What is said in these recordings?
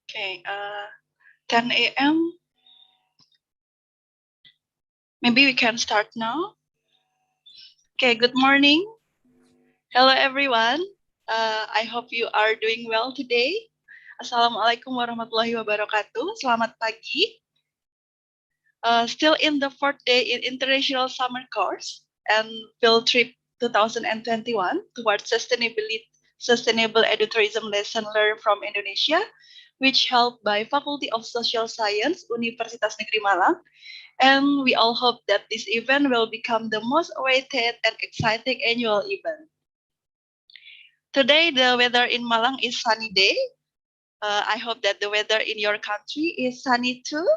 Okay, 10 a.m. Maybe we can start now. Okay, good morning. Hello everyone. I hope you are doing well today. Assalamualaikum warahmatullahi wabarakatuh. Selamat pagi. Still in the fourth day in International Summer Course and Field Trip 2021 towards sustainable edutourism lesson learned from Indonesia, which held by Faculty of Social Science, Universitas Negeri Malang. And we all hope that this event will become the most awaited and exciting annual event. Today, the weather in Malang is sunny day. I hope that the weather in your country is sunny too,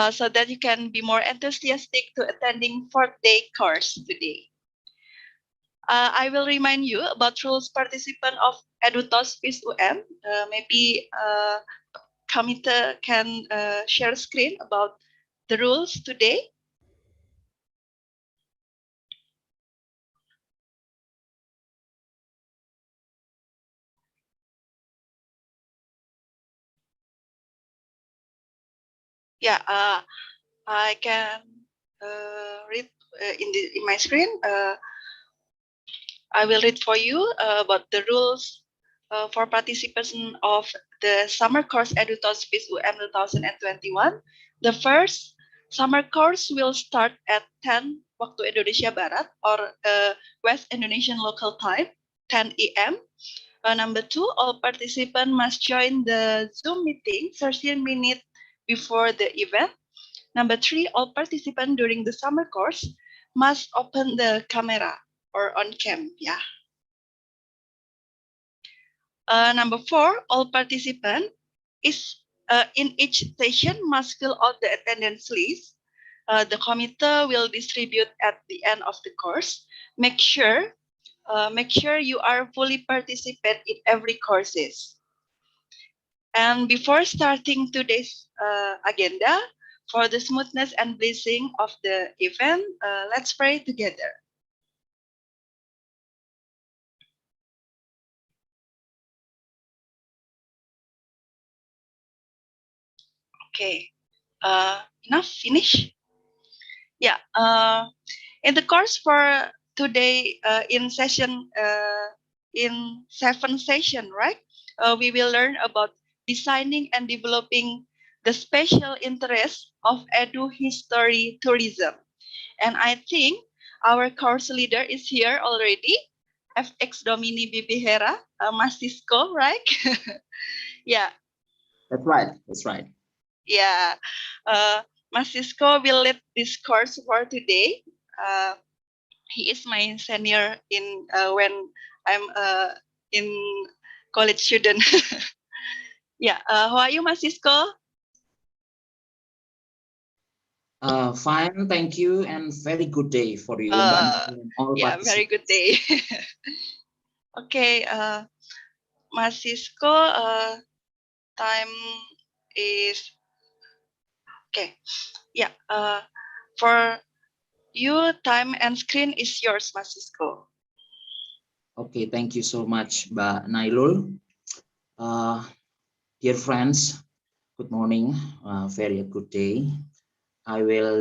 so that you can be more enthusiastic to attending fourth day course today. I will remind you about rules participant of EduTos PIS UM. Maybe Kamita can share screen about the rules today. Yeah, I can read in my screen. I will read for you about the rules for participation of the summer course EduTos PIS UM 2021. The first summer course will start at 10 waktu Indonesia Barat or West Indonesian local time, 10 a.m. Number two, all participants must join the Zoom meeting 13 minutes before the event. Number three, all participants during the summer course must open the camera or on cam. Yeah. Number four, all participants in each session must fill out the attendance list. The committee will distribute at the end of the course. Make sure you are fully participate in every courses. And before starting today's agenda, for the smoothness and blessing of the event, let's pray together. Okay, enough, finish? Yeah, in the course for today, in seven session, right? We will learn about designing and developing the special interest of edu history tourism. And I think our course leader is here already, FX Domini Bibihera, Mas Cisco, right? Yeah. That's right. That's right. Yeah. Mas Cisco will lead this course for today. He is my senior in when I'm in college student. Yeah. How are you, Mas Cisco? Fine, thank you, and very good day for you, Mbak. All Yeah, very good day. Okay, Mas Cisco, time is okay. Yeah. For you, time and screen is yours, Mas Cisco. Okay, thank you so much, Mbak Nailul. Dear friends, good morning. Very good day. I will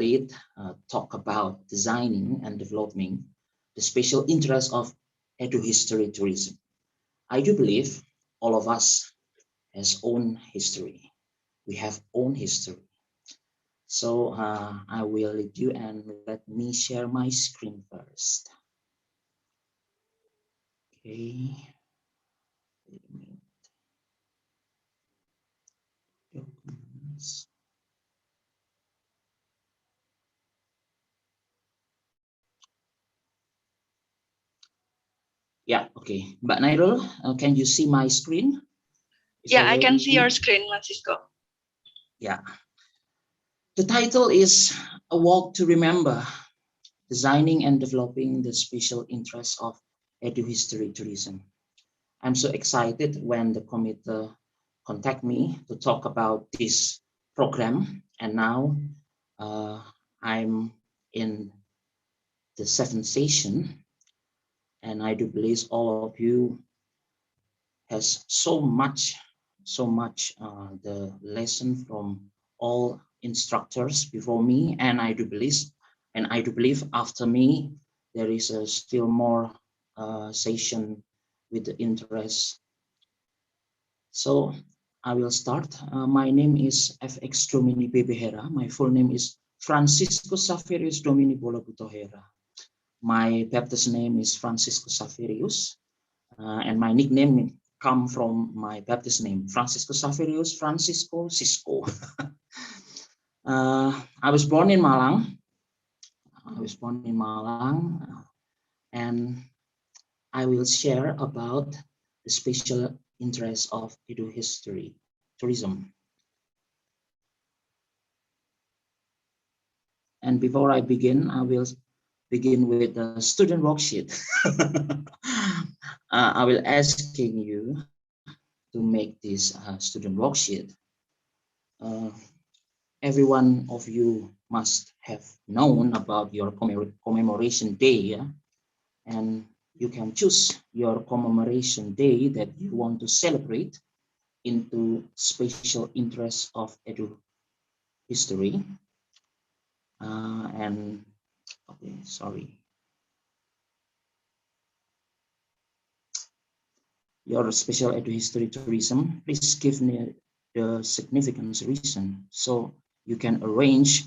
talk about designing and developing the special interest of edu history tourism. I do believe all of us has own history. We have own history. So I will lead you, and let me share my screen first. Okay. Documents. Yeah, okay. Mbak Nairul, can you see my screen? Yeah, I can see your screen, Mas Cisco. Yeah. The title is A Walk to Remember, Designing and Developing the Special Interests of Edu History Tourism. I'm so excited when the committee contact me to talk about this program, and now I'm in the seventh session, and I do believe all of you has so much the lesson from all instructors before me, and I do believe after me there is still more session with the interest. So I will start. My name is FX Domini Bebehera. My full name is Francisco Saverius Domini Bolabutohera. My Baptist name is Francisco Saverius, and my nickname come from my Baptist name, Francisco Saverius, Francisco Cisco. I was born in Malang. And I will share about the special interest of Edu history, tourism. And before I begin, I will begin with the student worksheet. I will asking you to make this student worksheet. Every one of you must have known about your commemoration day, yeah? And you can choose your commemoration day that you want to celebrate into special interest of Edu history. And okay, sorry. Your special Edu history tourism, please give me the significance reason. So you can arrange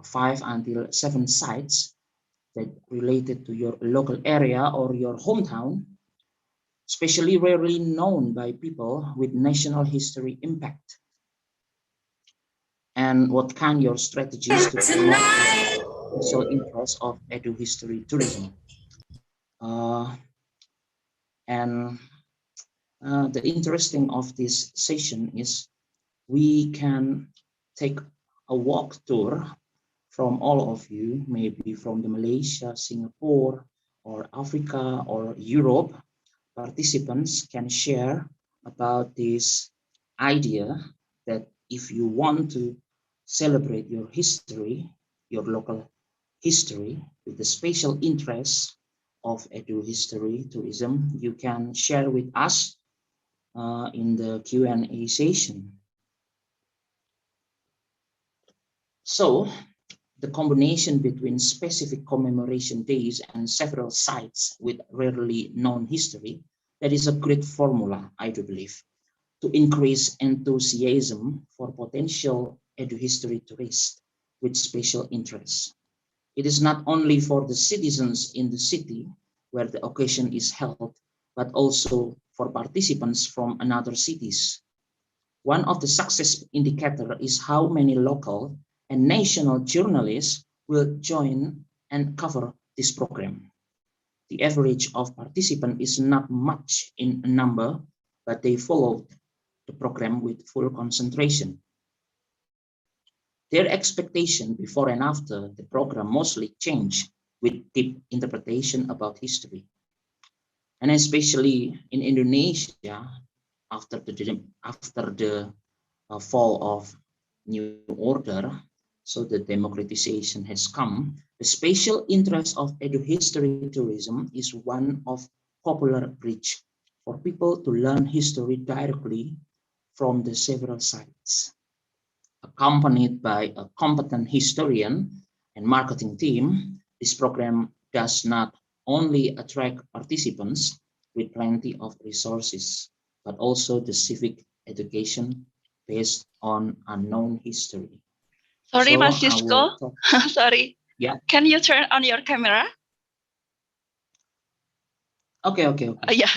5 until 7 sites that related to your local area or your hometown, especially rarely known by people with national history impact. And what can your strategies to promote the social interest of Edu history tourism? And the interesting of this session is we can take a walk tour from all of you, maybe from the Malaysia, Singapore, or Africa, or Europe. Participants can share about this idea that if you want to celebrate your history, your local history, with the special interest of Edu history tourism, you can share with us in the Q&A session. So the combination between specific commemoration days and several sites with rarely known history, that is a great formula, I do believe, to increase enthusiasm for potential Edu history tourists with special interests. It is not only for the citizens in the city where the occasion is held, but also for participants from another cities. One of the success indicator is how many local and national journalists will join and cover this program. The average of participants is not much in number, but they followed the program with full concentration. Their expectation before and after the program mostly changed with deep interpretation about history. And especially in Indonesia, after the fall of new order, so the democratization has come, the special interest of Edu history tourism is one of popular bridge for people to learn history directly from the several sites. Accompanied by a competent historian and marketing team, this program does not only attract participants with plenty of resources, but also the civic education based on unknown history. Sorry, So I will Francisco. talk. Sorry. Yeah. Can you turn on your camera? Okay. Yeah.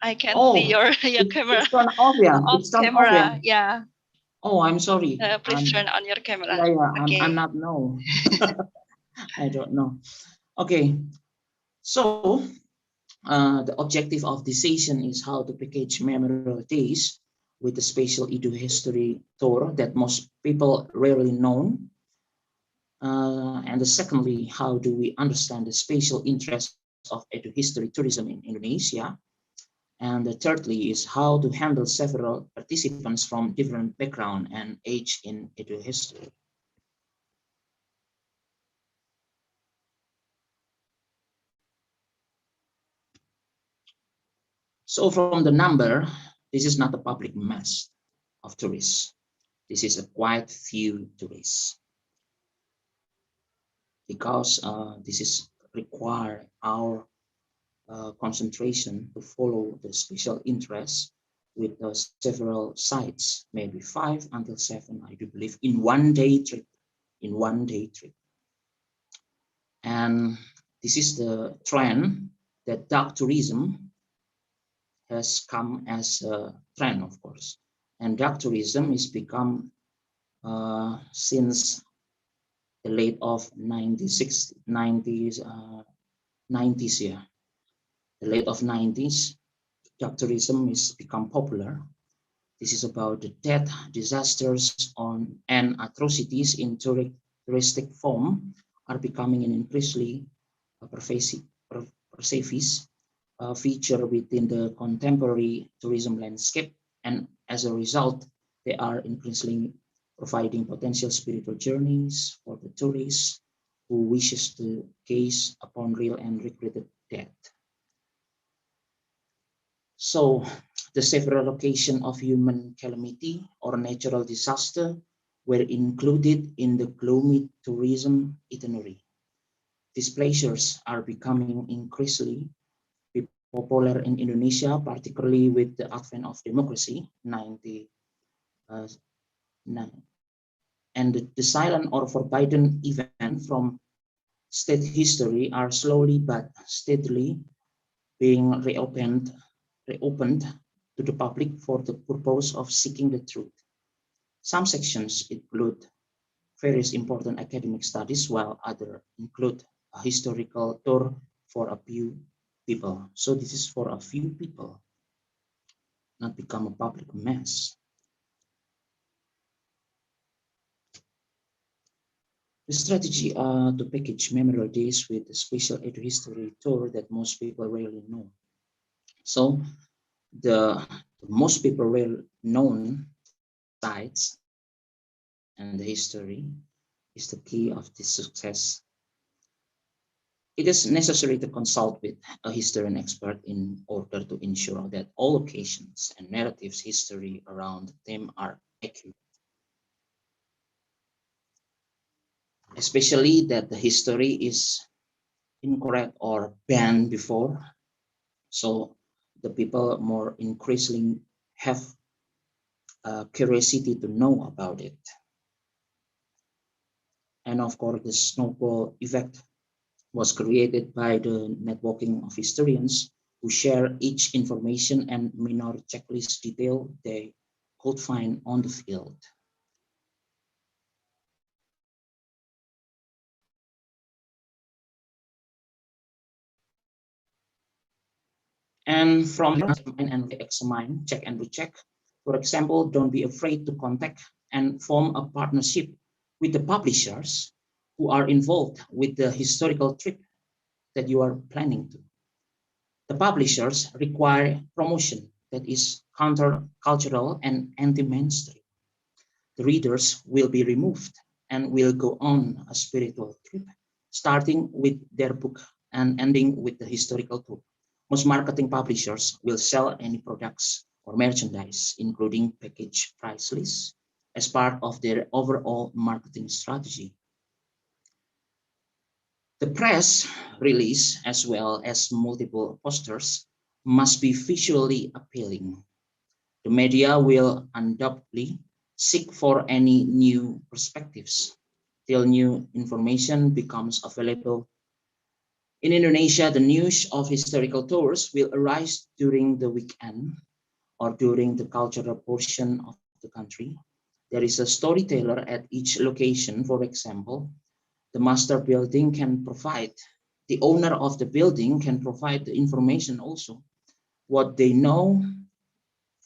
I can see Oh, your camera. it's turned off, yeah. Off It's turned off, yeah. camera. Yeah. Oh, I'm sorry. Please turn on your camera. Yeah. Okay. I'm not know. I don't know. Okay. So the objective of this session is how to package memorable days with a special Edu history tour that most people rarely know. And secondly, how do we understand the special interests of Edu history tourism in Indonesia? And thirdly is how to handle several participants from different background and age in Edu history. So from the number, this is not a public mass of tourists. This is a quite few tourists, because this is require our concentration to follow the special interests with several sites, maybe 5 until 7, I do believe, in 1 day trip. In 1 day trip, and this is the trend that dark tourism has come as a trend, of course, and dark tourism is become since the late of 96, 90s, 90s, yeah, the late of 90s, dark tourism is become popular. This is about the death, disasters, and atrocities in touristic form are becoming an increasingly pervasive, feature within the contemporary tourism landscape, and as a result, they are increasingly providing potential spiritual journeys for the tourist who wishes to gaze upon real and regretted death. So, the several locations of human calamity or natural disaster were included in the gloomy tourism itinerary. These places are becoming increasingly popular in Indonesia, particularly with the advent of democracy, 90, and the silent or forbidden event from state history are slowly but steadily being reopened to the public for the purpose of seeking the truth. Some sections include various important academic studies, while others include a historical tour for a few people. So this is for a few people, not become a public mass. The strategy to package memorial days with a special edu history tour that most people rarely know. So the most people rarely known sites and the history is the key of this success. It is necessary to consult with a historian expert in order to ensure that all locations and narratives history around them are accurate, especially that the history is incorrect or banned before. So the people more increasingly have curiosity to know about it. And of course, the snowball effect was created by the networking of historians who share each information and minor checklist detail they could find on the field. And from there, and examine, check and recheck. For example, don't be afraid to contact and form a partnership with the publishers who are involved with the historical trip that you are planning to. The publishers require promotion that is counter-cultural and anti-mainstream. The readers will be removed and will go on a spiritual trip, starting with their book and ending with the historical tour. Most marketing publishers will sell any products or merchandise, including package price lists, as part of their overall marketing strategy. The press release, as well as multiple posters, must be visually appealing. The media will undoubtedly seek for any new perspectives till new information becomes available. In Indonesia, the news of historical tours will arise during the weekend or during the cultural portion of the country. There is a storyteller at each location. For example, the master building can provide, the owner of the building can provide the information also, what they know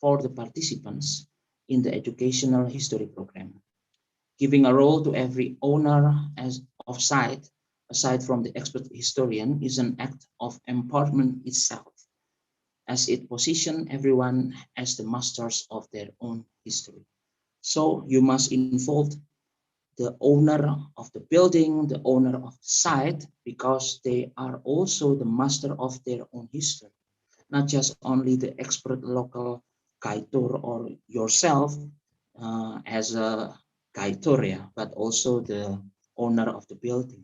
for the participants in the educational history program, giving a role to every owner of site, aside from the expert historian, is an act of empowerment itself, as it positions everyone as the masters of their own history. So you must involve the owner of the building, the owner of the site, because they are also the master of their own history. not just only the expert local guide tour or yourself as a guide tour, yeah, but also the owner of the building.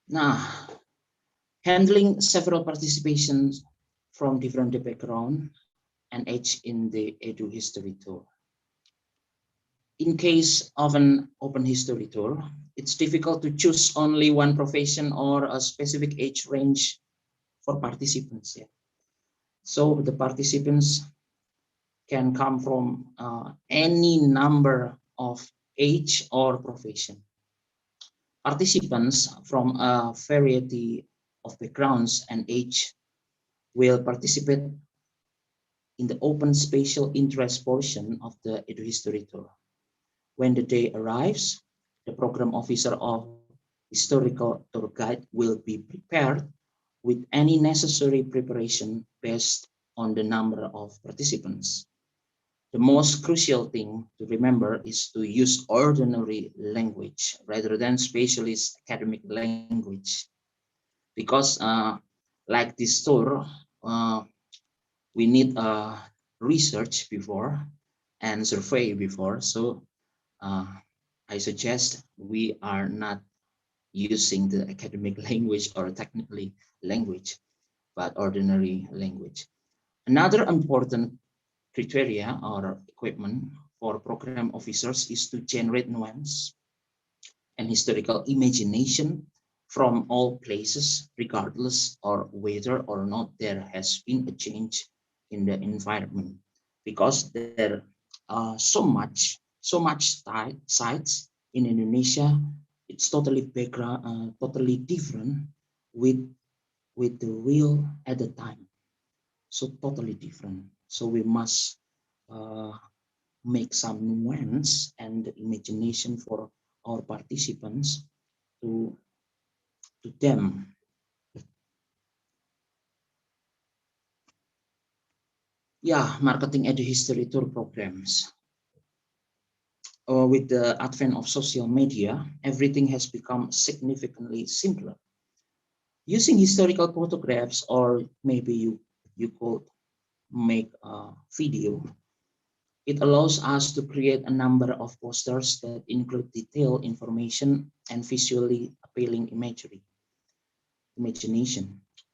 Now, handling several participations from different background and age in the Edu History Tour. In case of an open history tour, it's difficult to choose only one profession or a specific age range for participants. Yeah. So the participants can come from any number of age or profession. Participants from a variety of backgrounds and age will participate in the open special interest portion of the Edu History Tour. When the day arrives, the program officer of historical tour guide will be prepared with any necessary preparation based on the number of participants. The most crucial thing to remember is to use ordinary language rather than specialist academic language. Because like this tour, we need research before and survey before. So uh, I suggest we are not using the academic language or technically language, but ordinary language. Another important criteria or equipment for program officers is to generate nuance and historical imagination from all places, regardless or whether or not there has been a change in the environment. Because there are so much sites in Indonesia, it's totally background, totally different with the real at the time. So totally different. So we must uh, make some nuance and imagination for our participants to them. Yeah, marketing edu history tour programs. With the advent of social media, everything has become significantly simpler. Using historical photographs, or maybe you could make a video. It allows us to create a number of posters that include detailed information and visually appealing imagination.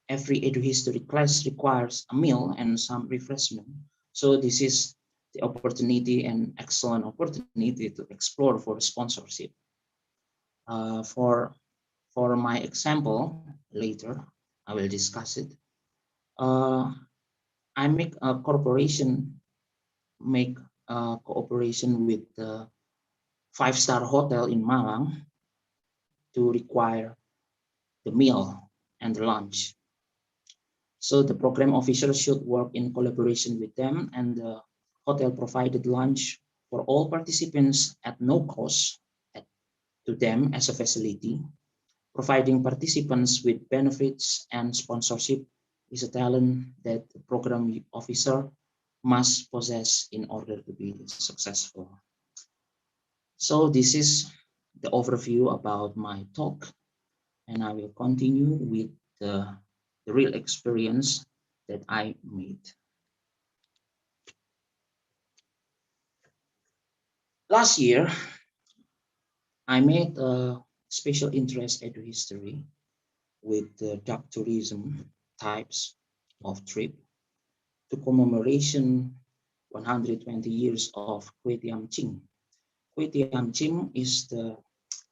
Every edu history class requires a meal and some refreshment. So this is the opportunity and excellent opportunity to explore for sponsorship. For my example later, I will discuss it. I make a corporation make a cooperation with the five-star hotel in Malang to require the meal and the lunch. So the program officer should work in collaboration with them, and the hotel provided lunch for all participants at no cost to them as a facility. Providing participants with benefits and sponsorship is a talent that the program officer must possess in order to be successful. So this is the overview about my talk, and I will continue with the real experience that I made. Last year, I made a special interest edu history with the dark tourism types of trip to commemoration 120 years of Kwe Tiam Ching. Kwe Tiam Ching is the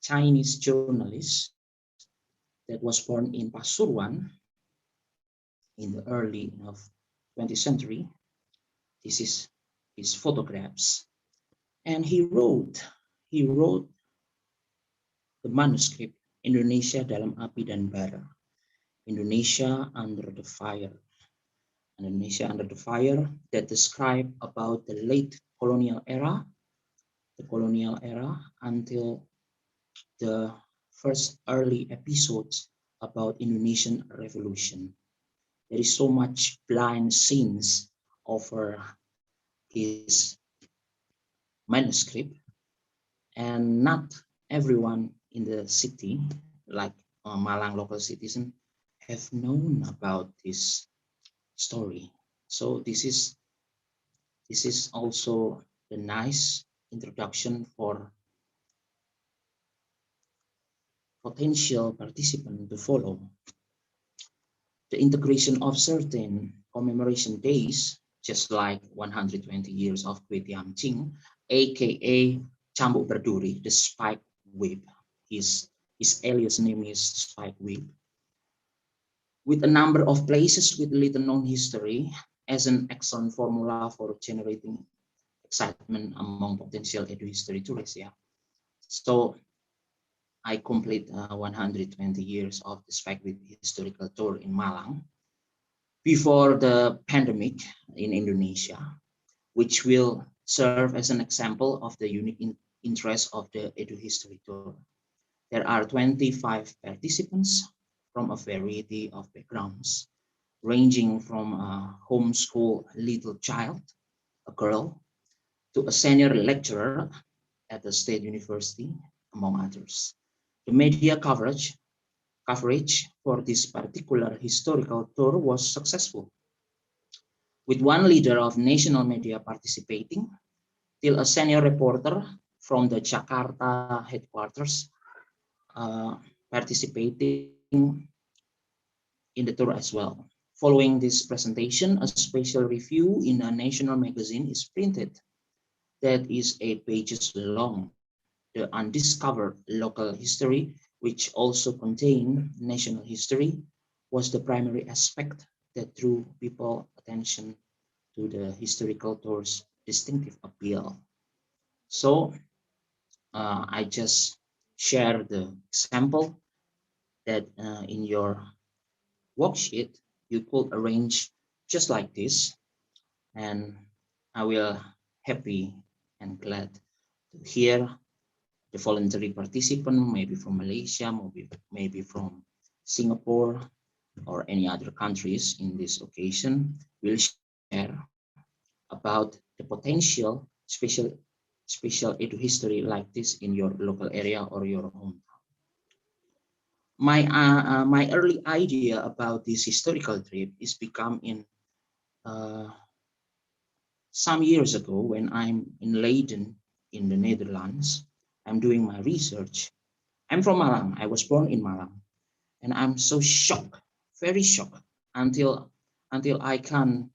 Chinese journalist that was born in Pasuruan in the early of 20th century. This is his photographs, and he wrote the manuscript Indonesia dalam Api dan Bara, Indonesia under the fire, Indonesia under the fire, that describe about the late colonial era, the colonial era until the first early episodes about Indonesian revolution. There is so much blind scenes over his manuscript, and not everyone in the city, like Malang local citizens have known about this story. So this is also a nice introduction for potential participant to follow. The integration of certain commemoration days, just like 120 years of Kwe Tiam Ching, aka Cambuk Berduri, the spike whip. His alias name is Spike Whip, with a number of places with little known history as an excellent formula for generating excitement among potential edu-history tourists. Yeah. So I complete 120 years of the Spike Whip historical tour in Malang before the pandemic in Indonesia, which will serve as an example of the unique interest of the Edu History Tour. There are 25 participants from a variety of backgrounds, ranging from a homeschool little child, a girl, to a senior lecturer at the State University, among others. The media coverage for this particular historical tour was successful, with one leader of national media participating, till a senior reporter from the Jakarta headquarters participating in the tour as well. Following this presentation, a special review in a national magazine is printed that is 8 pages long. The undiscovered local history, which also contained national history, was the primary aspect that drew people attention to the historical tour's distinctive appeal. So I just share the example that in your worksheet you could arrange just like this, and I will happy and glad to hear the voluntary participant, maybe from Malaysia, maybe from Singapore or any other countries in this occasion, will share about the potential special edu history like this in your local area or your hometown. My early idea about this historical trip is become in uh, some years ago when I'm in Leiden in the Netherlands. I'm doing my research. I'm from Malang. I was born in Malang, and I'm so shocked, very shocked, until I can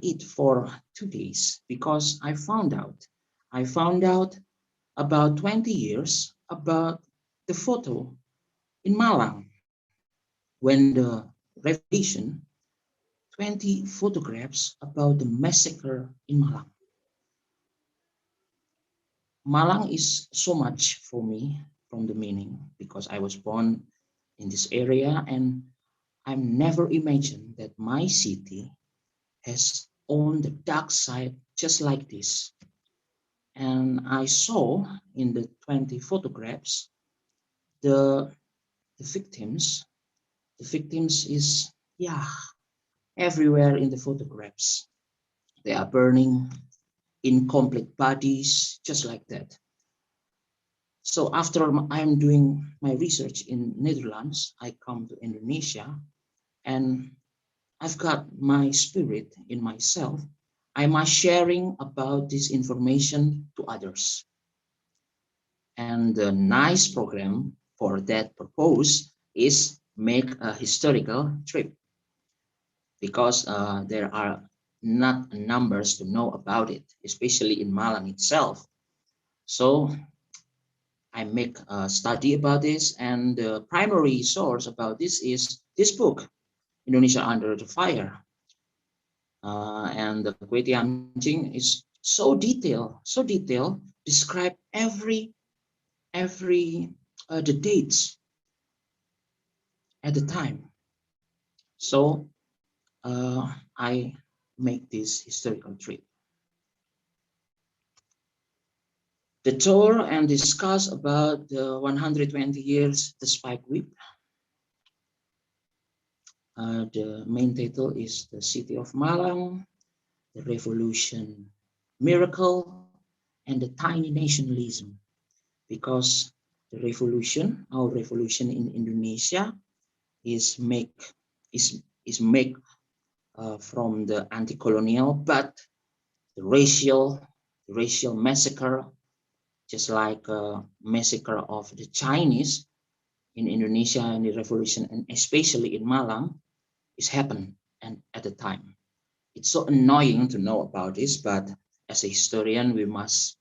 eat for 2 days because I found out about 20 years about the photo in Malang when the revelation 20 photographs about the massacre in Malang. Malang is so much for me from the meaning because I was born in this area and I never imagined that my city has on the dark side just like this. And I saw in the 20 photographs the the victims. The victims is, yeah, everywhere in the photographs. They are burning incomplete bodies, just like that. So after I'm doing my research in Netherlands, I come to Indonesia and I've got my spirit in myself. I must sharing about this information to others. And the nice program for that purpose is make a historical trip because there are not numbers to know about it, especially in Malang itself. So I make a study about this, and the primary source about this is this book, Indonesia Under the Fire. And the Kwe Tiam Ching is so detailed, describe every the dates at the time. So I make this historical trip. The tour and discuss about the 120 years the Spike Whip. The main title is The City of Malang, the Revolution Miracle, and the Tiny Nationalism, because The revolution, our revolution in Indonesia, is make from the anti-colonial, but the racial massacre, just like massacre of the Chinese in Indonesia in the revolution, and especially in Malang, is happened and at the time. It's so annoying to know about this, but as a historian, we must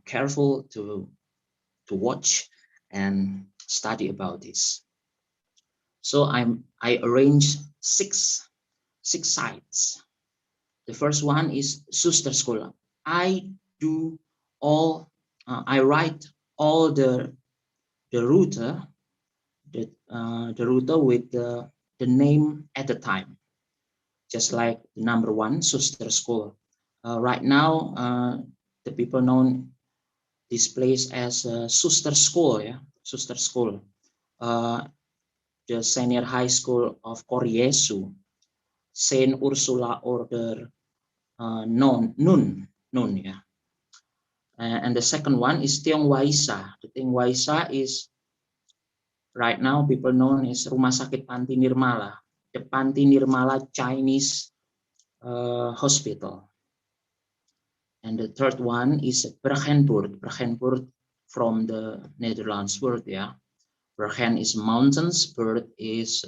careful to watch and study about this. So I arranged six sites. The first one is Suster School. I do all. I write all the route, the route with the name at the time, just like the number one Suster School. Right now, the people know this place as Suster School, yeah, Suster School. The senior high school of Koryesu, Saint Ursula Order Nun, yeah. And the second one is Tiong Waisa. The Tiong Waisa is right now people known as Rumah Sakit Panti Nirmala, the Panti Nirmala Chinese hospital. And the third one is Bergenburg from the Netherlands word, yeah. Bergen is mountains, Burg is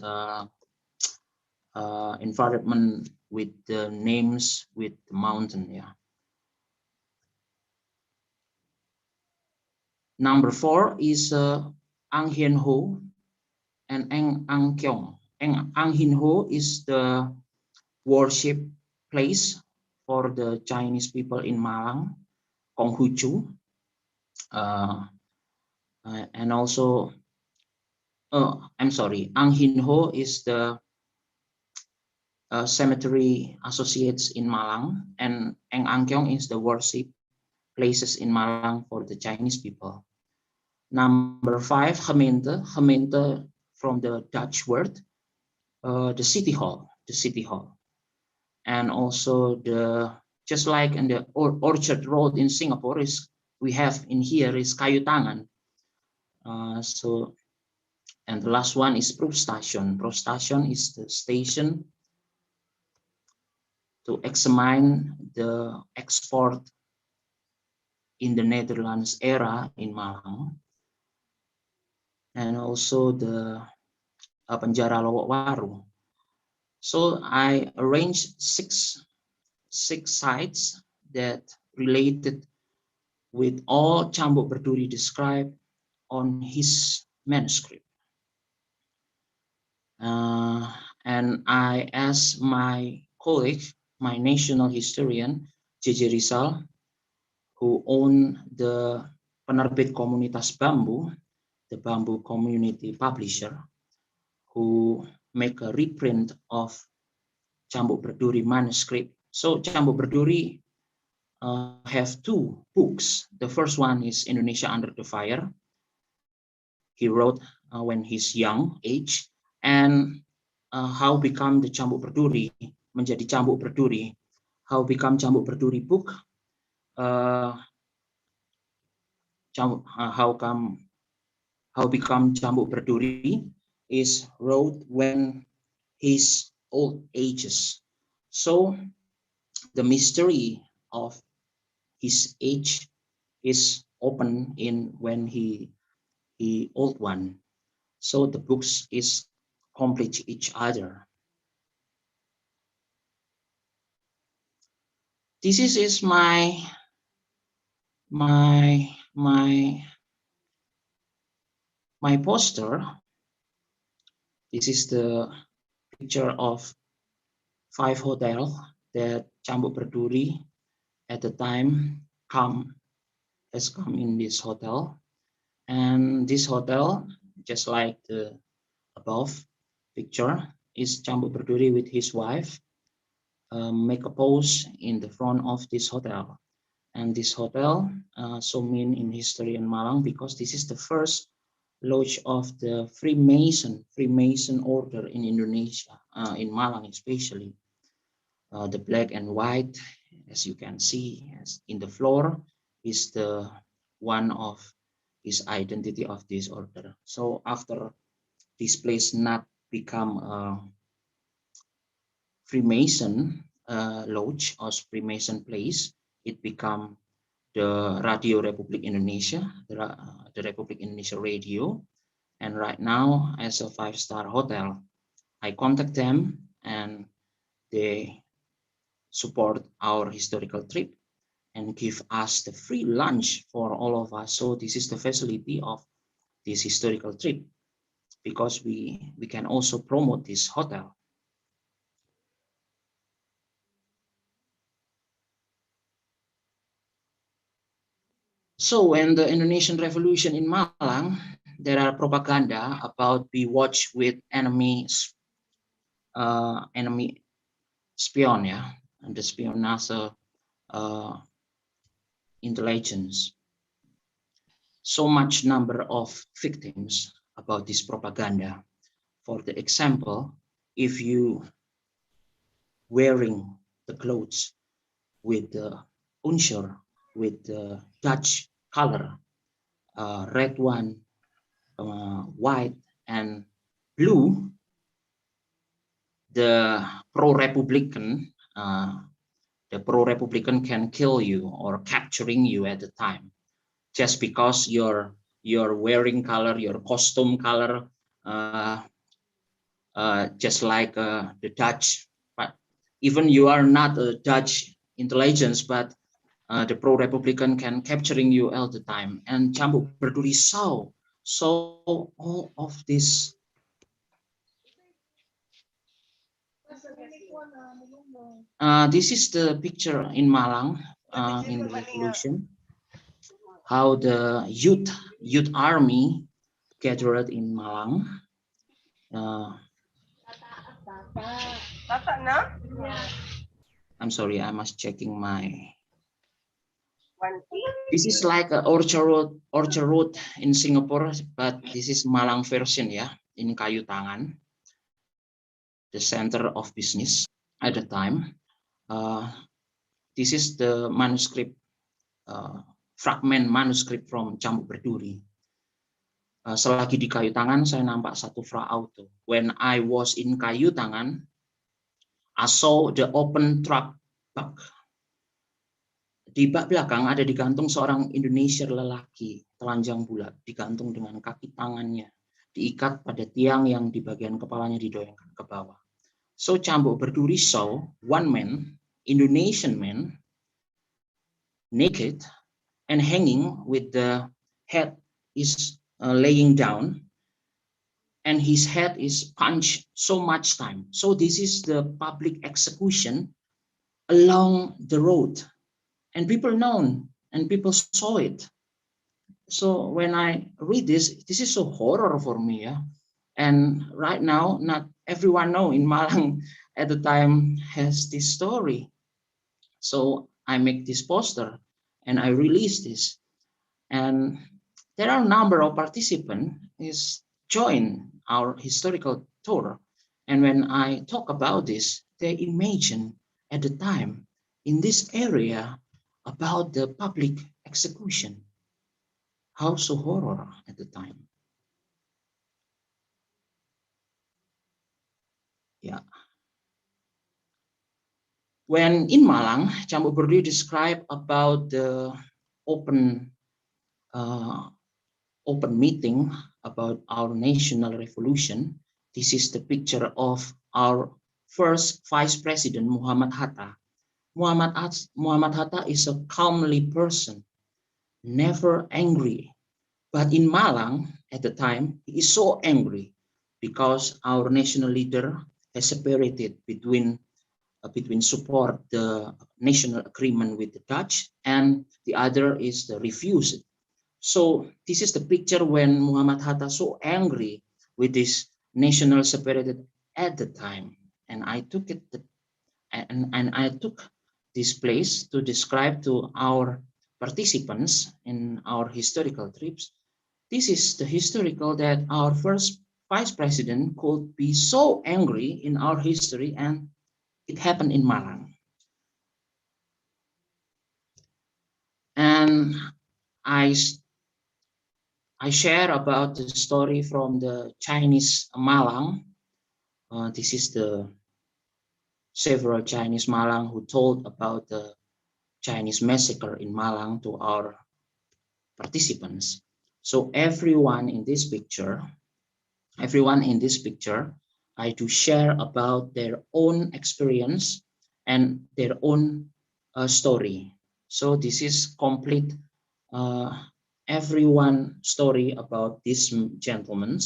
environment with the names with the mountain, yeah. Number 4 is Ang Hien Ho and Eng Ang Kyong. Ang Hien Ho is the worship place for the Chinese people in Malang, Konghucu, and also, I'm sorry, Ang Hien Ho is the cemetery associates in Malang, and Eng Ang Kyong is the worship places in Malang for the Chinese people. Number 5, gemeente from the Dutch word, the city hall, and also the, just like in the Orchard Road in Singapore, is we have in here is Kayu Tangan. So, and the last one is Proef Station. Proef Station is the station to examine the export in the Netherlands era in Malang, and also the penjara Lowok Waru. So I arranged six sites that related with all Cambuk Berduri described on his manuscript. And I asked my colleague, my national historian, J.J. Rizal, who owned the Penerbit Komunitas Bambu, the Bamboo Community Publisher, who make a reprint of Cambuk Berduri manuscript. So Cambuk Berduri have 2 books. The first one is Indonesia Under the Fire. He wrote when he's young age, and how become the Cambuk Berduri, menjadi Cambuk Berduri. How become Cambuk Berduri book? How become Cambuk Berduri is wrote when his old ages. So the mystery of his age is open in when he old one. So the books is complete each other. This is my poster. This is the picture of 5 hotels that Cambuk Berduri at the time has come in this hotel. And this hotel, just like the above picture, is Cambuk Berduri with his wife make a pose in the front of this hotel. And this hotel so mean in history in Malang because this is the first lodge of the Freemason order in Indonesia, in Malang especially. The black and white, as you can see, as in the floor, is the one of is identity of this order. So after this place not become a Freemason lodge or Freemason place, it become the Radio Republik Indonesia, the Republik Indonesia Radio. And right now, as a 5-star hotel, I contact them and they support our historical trip and give us the free lunch for all of us. So this is the facility of this historical trip, because we can also promote this hotel. So when the Indonesian Revolution in Malang, there are propaganda about we watch with enemy spion, yeah, and the spionage intelligence. So much number of victims about this propaganda. For the example, if you wearing the clothes with the unsure, with the Dutch color, red one, white and blue, the pro-republican can kill you or capturing you at the time, just because your wearing color, your costume color, just like the Dutch. But even you are not a Dutch intelligence, but the pro-republican can capturing you all the time. And Cambuk Berduri saw all of this. This is the picture in Malang in the revolution, how the youth army gathered in Malang. I'm sorry, I must checking my. This is like an orchard road in Singapore, but this is Malang version, yeah, in Kayu Tangan, the center of business at the time. This is the manuscript, fragment manuscript from Cambuk Berduri. Selagi di Kayu Tangan, saya nampak satu fra auto. When I was in Kayu Tangan, I saw the open truck bak. Di bak belakang ada digantung seorang Indonesia lelaki, telanjang bulat, digantung dengan kaki tangannya, diikat pada tiang yang di bagian kepalanya didoyongkan ke bawah. So Cambuk Berduri saw one man, Indonesian man, naked and hanging with the head is laying down, and his head is punched so much time. So this is the public execution along the road, and people know and people saw it. So when I read this is so horror for me, yeah. And right now, not everyone know in Malang at the time has this story. So I make this poster and I release this, and there are a number of participants is join our historical tour. And when I talk about this, they imagine at the time in this area about the public execution. How so horror at the time. Yeah. When in Malang, Cambuk Berduri describe about the open meeting about our national revolution. This is the picture of our first Vice President, Muhammad Hatta. Muhammad Hatta is a calmly person, never angry. But in Malang, at the time, he is so angry because our national leader has separated between support the national agreement with the Dutch, and the other is the refuse. So this is the picture when Muhammad Hatta so angry with this national separated at the time, and I took it and I took this place to describe to our participants in our historical trips. This is the historical that our first vice president could be so angry in our history, and it happened in Malang. And I I share about the story from the Chinese Malang. This is the several Chinese Malang who told about the Chinese massacre in Malang to our participants. So everyone in this picture, I do share about their own experience and their own story. So this is complete everyone story about this gentleman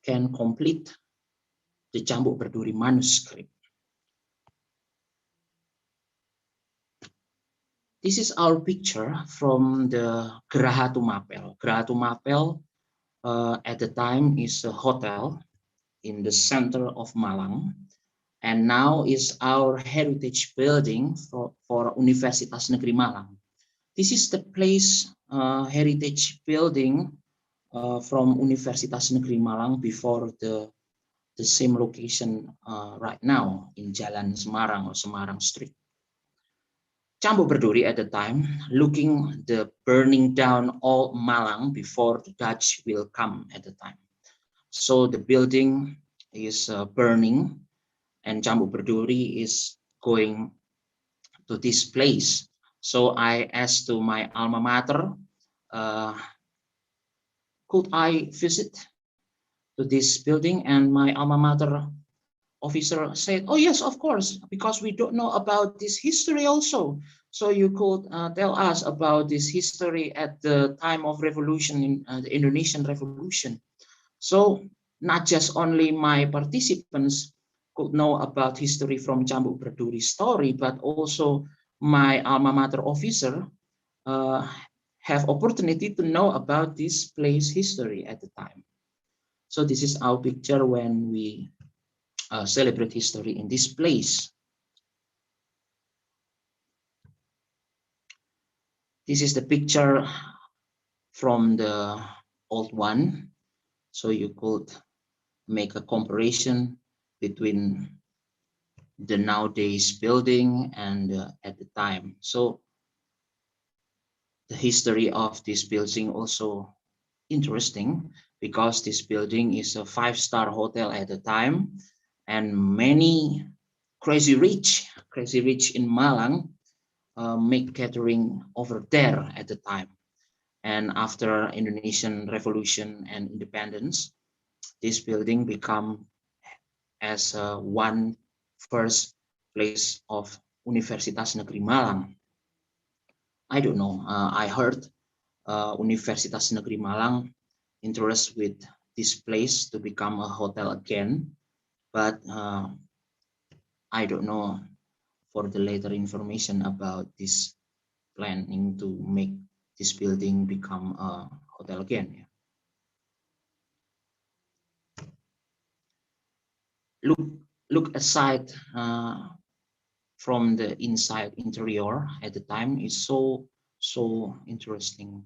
can complete the Cambuk Berduri manuscript. This is our picture from the Geraha Tumapel. Geraha Tumapel at the time is a hotel in the center of Malang, and now is our heritage building for Universitas Negeri Malang. This is the place heritage building from Universitas Negeri Malang before the same location right now in Jalan Semarang or Semarang Street. Cambuk Berduri at the time, looking the burning down all Malang before the Dutch will come at the time. So the building is burning, and Cambuk Berduri is going to this place. So I asked to my alma mater, could I visit to this building? And my alma mater officer said, oh yes, of course, because we don't know about this history also. So you could tell us about this history at the time of revolution in the Indonesian Revolution. So not just only my participants could know about history from Cambuk Berduri story, but also my alma mater officer have opportunity to know about this place history at the time. So this is our picture when we celebrate history in this place. This is the picture from the old one. So you could make a comparison between the nowadays building and at the time. So the history of this building also interesting, because this building is a 5-star hotel at the time, and many crazy rich in Malang make catering over there at the time. And after Indonesian Revolution and independence, this building become as one first place of Universitas Negeri Malang. I don't know. I heard Universitas Negeri Malang interest with this place to become a hotel again, but I don't know for the later information about this planning to make this building become a hotel again. Look aside from the inside interior at the time is so interesting.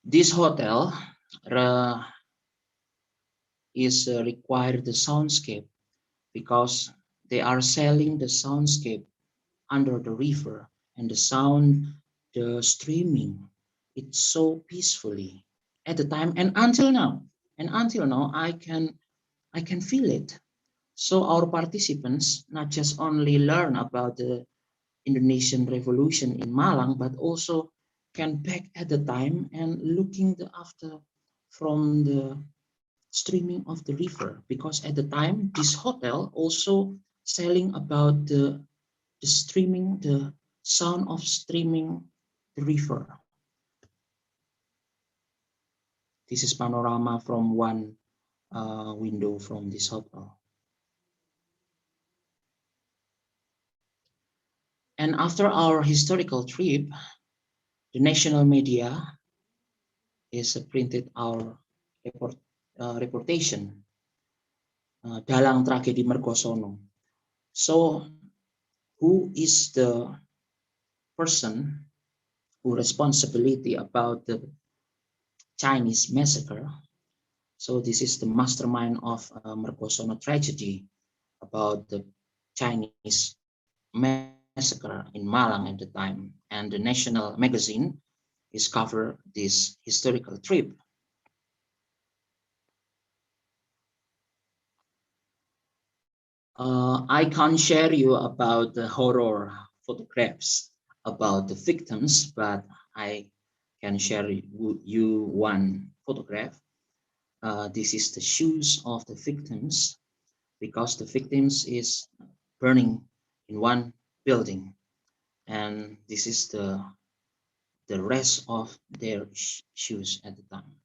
This hotel is required the soundscape, because they are selling the soundscape under the river, and the sound, the streaming, it's so peacefully at the time, and until now I can feel it. So our participants not just only learn about the Indonesian Revolution in Malang, but also can back at the time and looking after from the streaming of the river, because at the time this hotel also selling about the streaming, the sound of streaming the river. This is panorama from one window from this hotel. And after our historical trip, the national media is printed our reportation, Dalang Tragedi Mergosono. So who is the person who responsibility about the Chinese massacre? So this is the mastermind of Mergosono tragedy about the Chinese massacre in Malang at the time, and the national magazine is cover this historical trip. I can't share you about the horror photographs about the victims, but I can share you one photograph. This is the shoes of the victims because the victims is burning in one building, and this is the rest of their shoes at the time.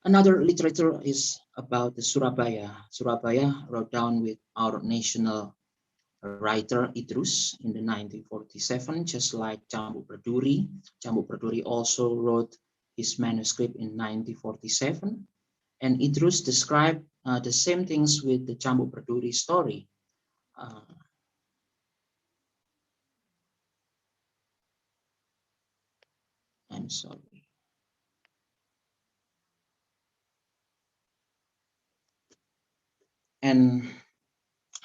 Another literature is about the Surabaya. Surabaya wrote down with our national writer Idrus in the 1947, just like Cambuk Berduri. Cambuk Berduri also wrote his manuscript in 1947, and Idrus described the same things with the Cambuk Berduri story. Uh, I'm sorry. And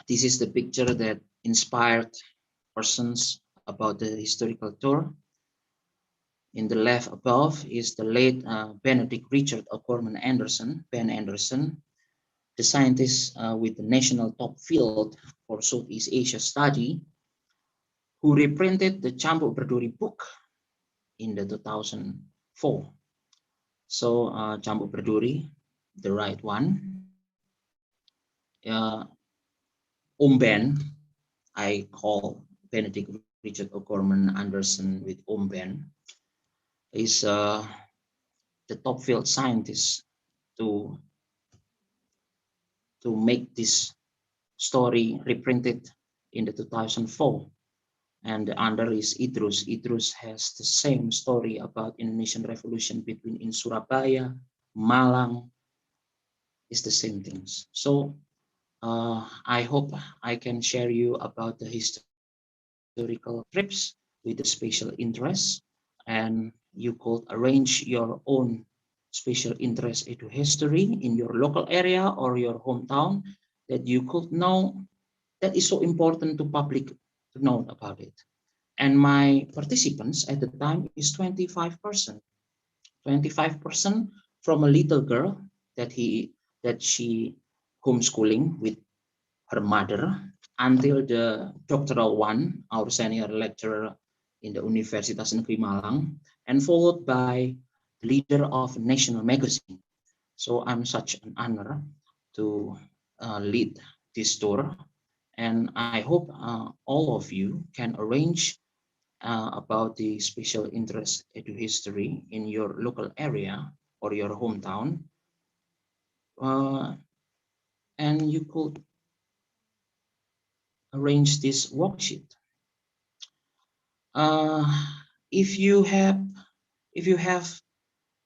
this is the picture that inspired persons about the historical tour. In the left above is the late Benedict Richard O'Gorman Anderson, Ben Anderson, the scientist with the national top field for Southeast Asia study, who reprinted the Cambuk Berduri book in the 2004. So Cambuk Berduri, the right one. Om Ben, I call Benedict Richard O'Gorman Anderson with Om Ben, is the top field scientist to make this story reprinted in the 2004. And the under is Idrus. Idrus has the same story about Indonesian Revolution between in Surabaya, Malang, is the same things. So I hope I can share you about the historical trips with the special interest, and you could arrange your own special interest into history in your local area or your hometown that you could know that is so important to public to know about it. And my participants at the time is 25%. 25% from a little girl that she homeschooling with her mother until the doctoral one, our senior lecturer in the Universitas Negeri Malang, and followed by the leader of national magazine. So I'm such an honor to lead this tour, and I hope all of you can arrange about the special interest into history in your local area or your hometown, uh, and you could arrange this worksheet. Uh, if you have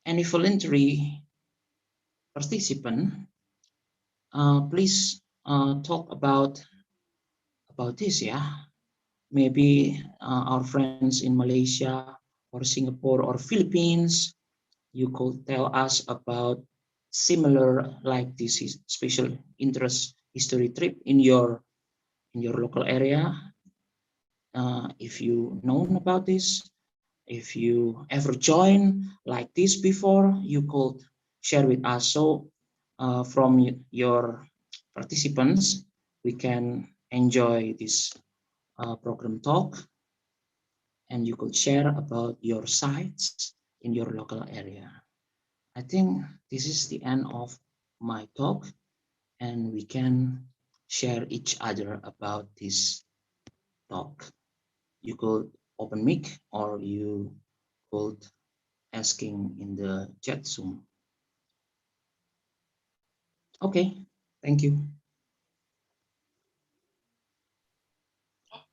any voluntary participant, please talk about this. Yeah, maybe our friends in Malaysia or Singapore or Philippines, you could tell us about similar like this special interest history trip in your local area. If you known about this, if you ever join like this before, you could share with us. So from your participants, we can enjoy this program talk, and you could share about your sites in your local area. I think this is the end of my talk, and we can share each other about this talk. You could open mic or you could asking in the chat Zoom. Okay, thank you.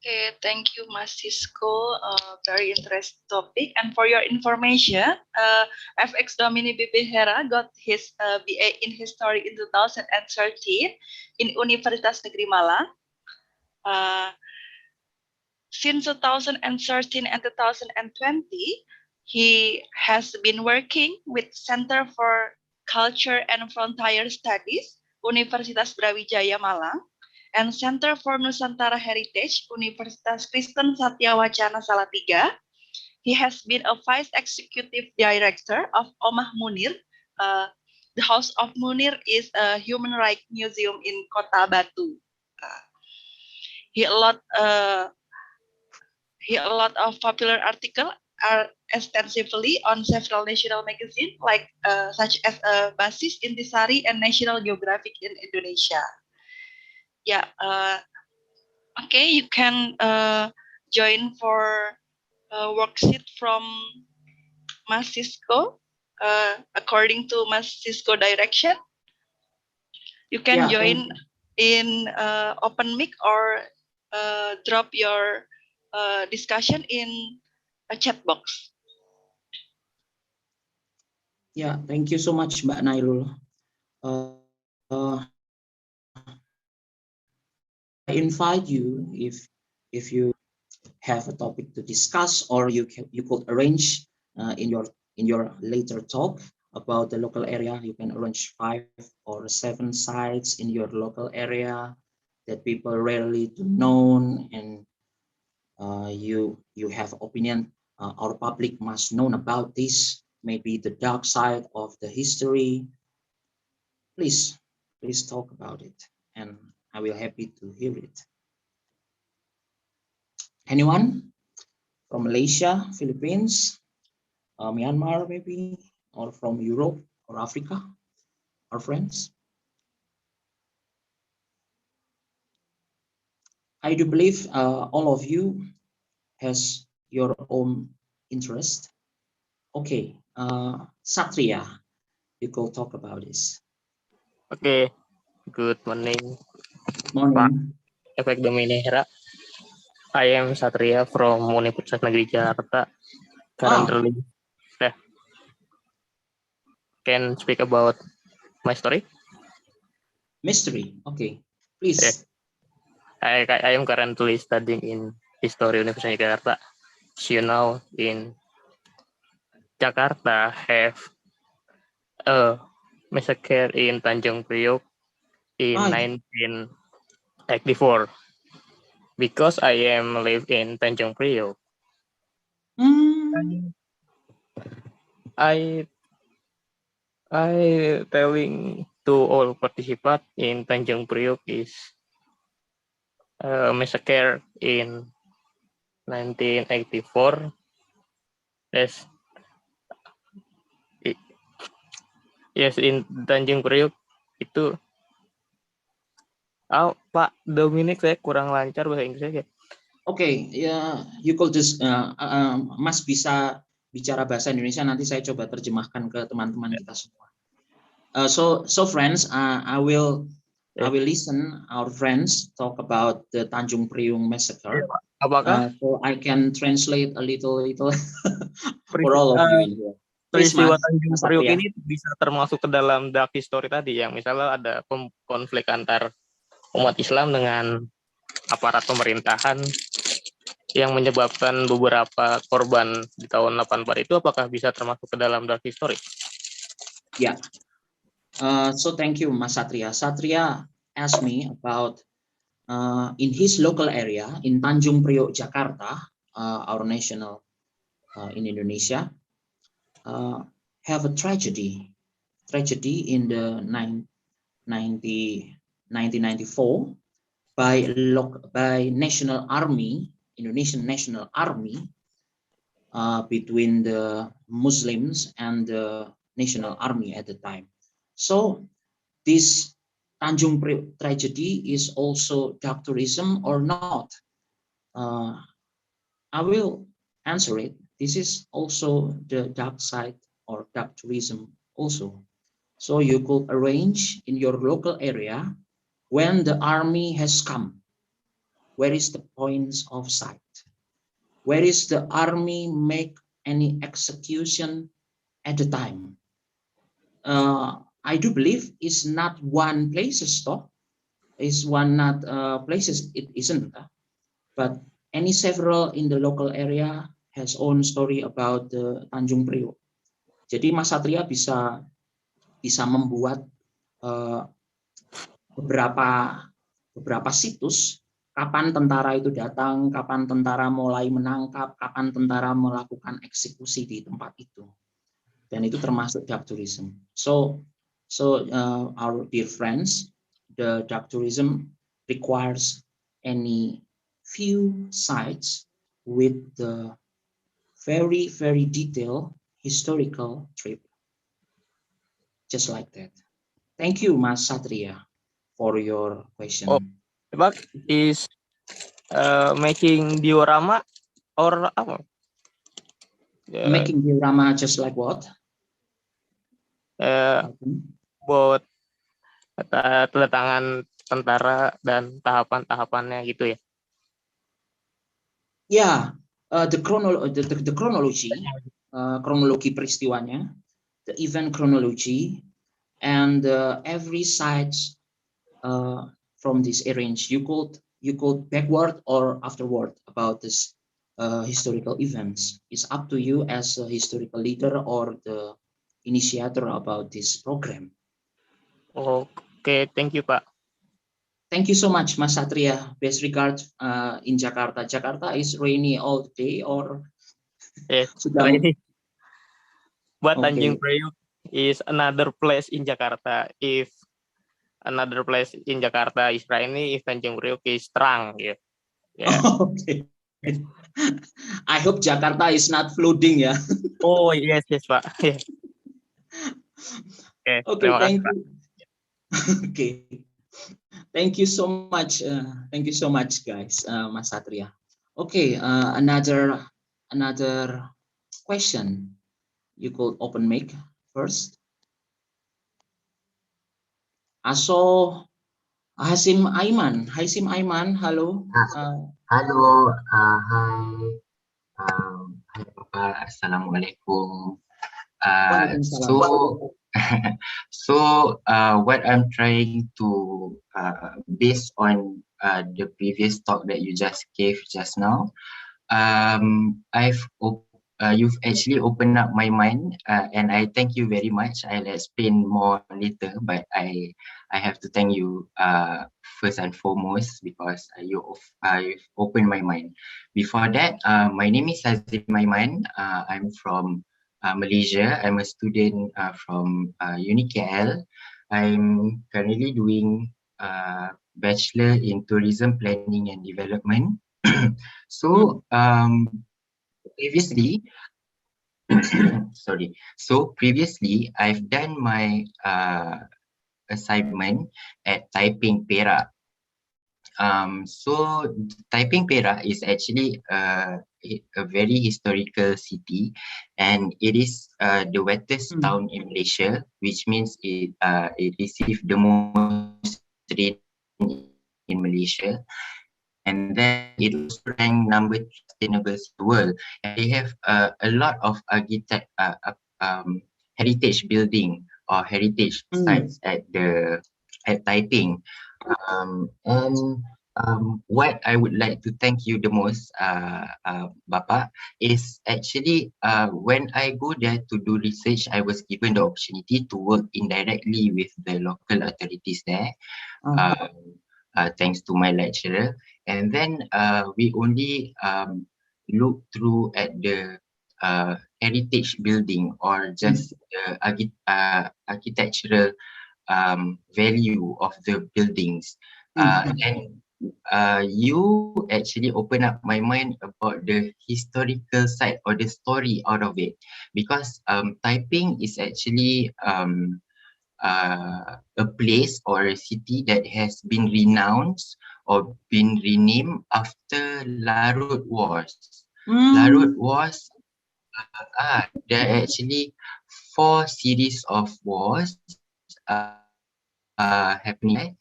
Okay, thank you, Mas Cisco. Very interesting topic. And for your information, FX Domini BB Hera got his BA in History in 2013 in Universitas Negeri Malang. Since 2013 and 2020, he has been working with Center for Culture and Frontier Studies Universitas Brawijaya Malang, and Center for Nusantara Heritage, Universitas Kristen Satya Wacana Salatiga. He has been a Vice Executive Director of Omah Munir. The House of Munir is a human rights museum in Kota Batu. He a lot of popular articles are extensively on several national magazines, like such as Basis Intisari and National Geographic in Indonesia. Yeah. Okay, you can join for worksheet from Mas Cisco. According to Mas Cisco direction, you can Yeah, join in open mic or drop your discussion in a chat box. yeah, thank you so much, Mbak Nailul. I invite you if you have a topic to discuss, or you could arrange in your later talk about the local area. You can arrange 5 or 7 sites in your local area that people rarely do known, and you have opinion. Our public must know about this. Maybe the dark side of the history. Please talk about it, and I will happy to hear it. Anyone from Malaysia, Philippines, Myanmar maybe, or from Europe or Africa, our friends? I do believe all of you has your own interest. Okay, Satria, you go talk about this. Okay, good morning, Pak Morning. Efek Dominera. I am Satria from Universitas Negeri Jakarta. Currently, can speak about my story. Mystery. Okay, please. Yeah. I am currently studying in History Universitas Jakarta. As you know, in Jakarta have a massacre in Tanjung Priok in 1984. Because I am live in Tanjung Priok, I telling to all participants in Tanjung Priok is massacre in 1984. Yes, in Tanjung Priok itu. Pak Dominic, saya kurang lancar bahasa Inggrisnya. Okay, ya, you could just Mas bisa bicara bahasa Indonesia, nanti saya coba terjemahkan ke teman-teman kita semua. So friends, I will listen our friends talk about the Tanjung Priok massacre. Apakah so I can translate a little for all of you. Peristiwa Tanjung Priok ini bisa termasuk ke dalam dark history tadi, yang misalnya ada konflik antar umat Islam dengan aparat pemerintahan yang menyebabkan beberapa korban di tahun 84 itu, apakah bisa termasuk ke dalam dark history? Yeah. So thank you, Mas Satria. Satria asked me about in his local area in Tanjung Priok, Jakarta, our national in Indonesia, have a tragedy in the 1994 by National Army, Indonesian National Army, between the Muslims and the National Army at the time. So this Tanjung Priok tragedy is also dark tourism or not? I will answer it. This is also the dark side or dark tourism also. So you could arrange in your local area when the army has come. Where is the points of sight? Where is the army make any execution at the time? I do believe it's not one places though. It's one not places, it isn't. But any several in the local area has own story about the Tanjung Priok. Jadi Mas Satria bisa membuat beberapa situs kapan tentara itu datang, kapan tentara mulai menangkap, kapan tentara melakukan eksekusi di tempat itu. Dan itu termasuk dark tourism. So our dear friends, the dark tourism requires any few sites with the very, very detailed historical trip. Just like that. Thank you, Mas Satria, for your question. Oh, but is making diorama or apa? Making diorama just like what? Buat tanda tangan tentara dan tahapan-tahapannya gitu ya? Yeah, the chronology, kronologi peristiwanya, the event chronology, and every side from this arrange. You could backward or afterward about this historical events. It's up to you as a historical leader or the initiator about this program. Okay, thank you, Pak. Thank you so much, Mas Satria. Best regards in Jakarta. Jakarta is rainy all day or rainy. But Okay. Tanjung Priok is another place in Jakarta. If another place in Jakarta is rainy, if Tanjung Priok is terang, yeah. Okay. I hope Jakarta is not flooding, ya. Oh yes, Pak. Yeah. Okay, thank you. Okay, thank you so much. Thank you so much, guys, Mas Satria. Okay, another question. You could open mic first. Aso Hasim Aiman, halo. Halo, hai. Hai Bapak, Assalamualaikum. What I'm trying to, based on the previous talk that you just gave just now, you've actually opened up my mind, and I thank you very much. I'll explain more later, but I have to thank you first and foremost because you've opened my mind. Before that, my name is Hazim Aiman. I'm from Malaysia. I'm a student from Uni KL. I'm currently doing Bachelor in Tourism Planning and Development. So previously, previously I've done my assignment at Taiping, Perak. So Taiping, Perak is actually a very historical city, and it is the wettest town in Malaysia, which means it received the most rain in Malaysia. And then it also ranked number 3 sustainable in the world. And they have a lot of heritage building or heritage sites at Taiping. What I would like to thank you the most, Bapak, is actually when I go there to do research, I was given the opportunity to work indirectly with the local authorities there. Thanks to my lecturer. And then we only look through at the heritage building or just the architectural value of the buildings. And you actually open up my mind about the historical side or the story out of it, because Taiping is actually a place or a city that has been renounced or been renamed after Larut Wars. Larut Wars, there are actually 4 series of wars happening.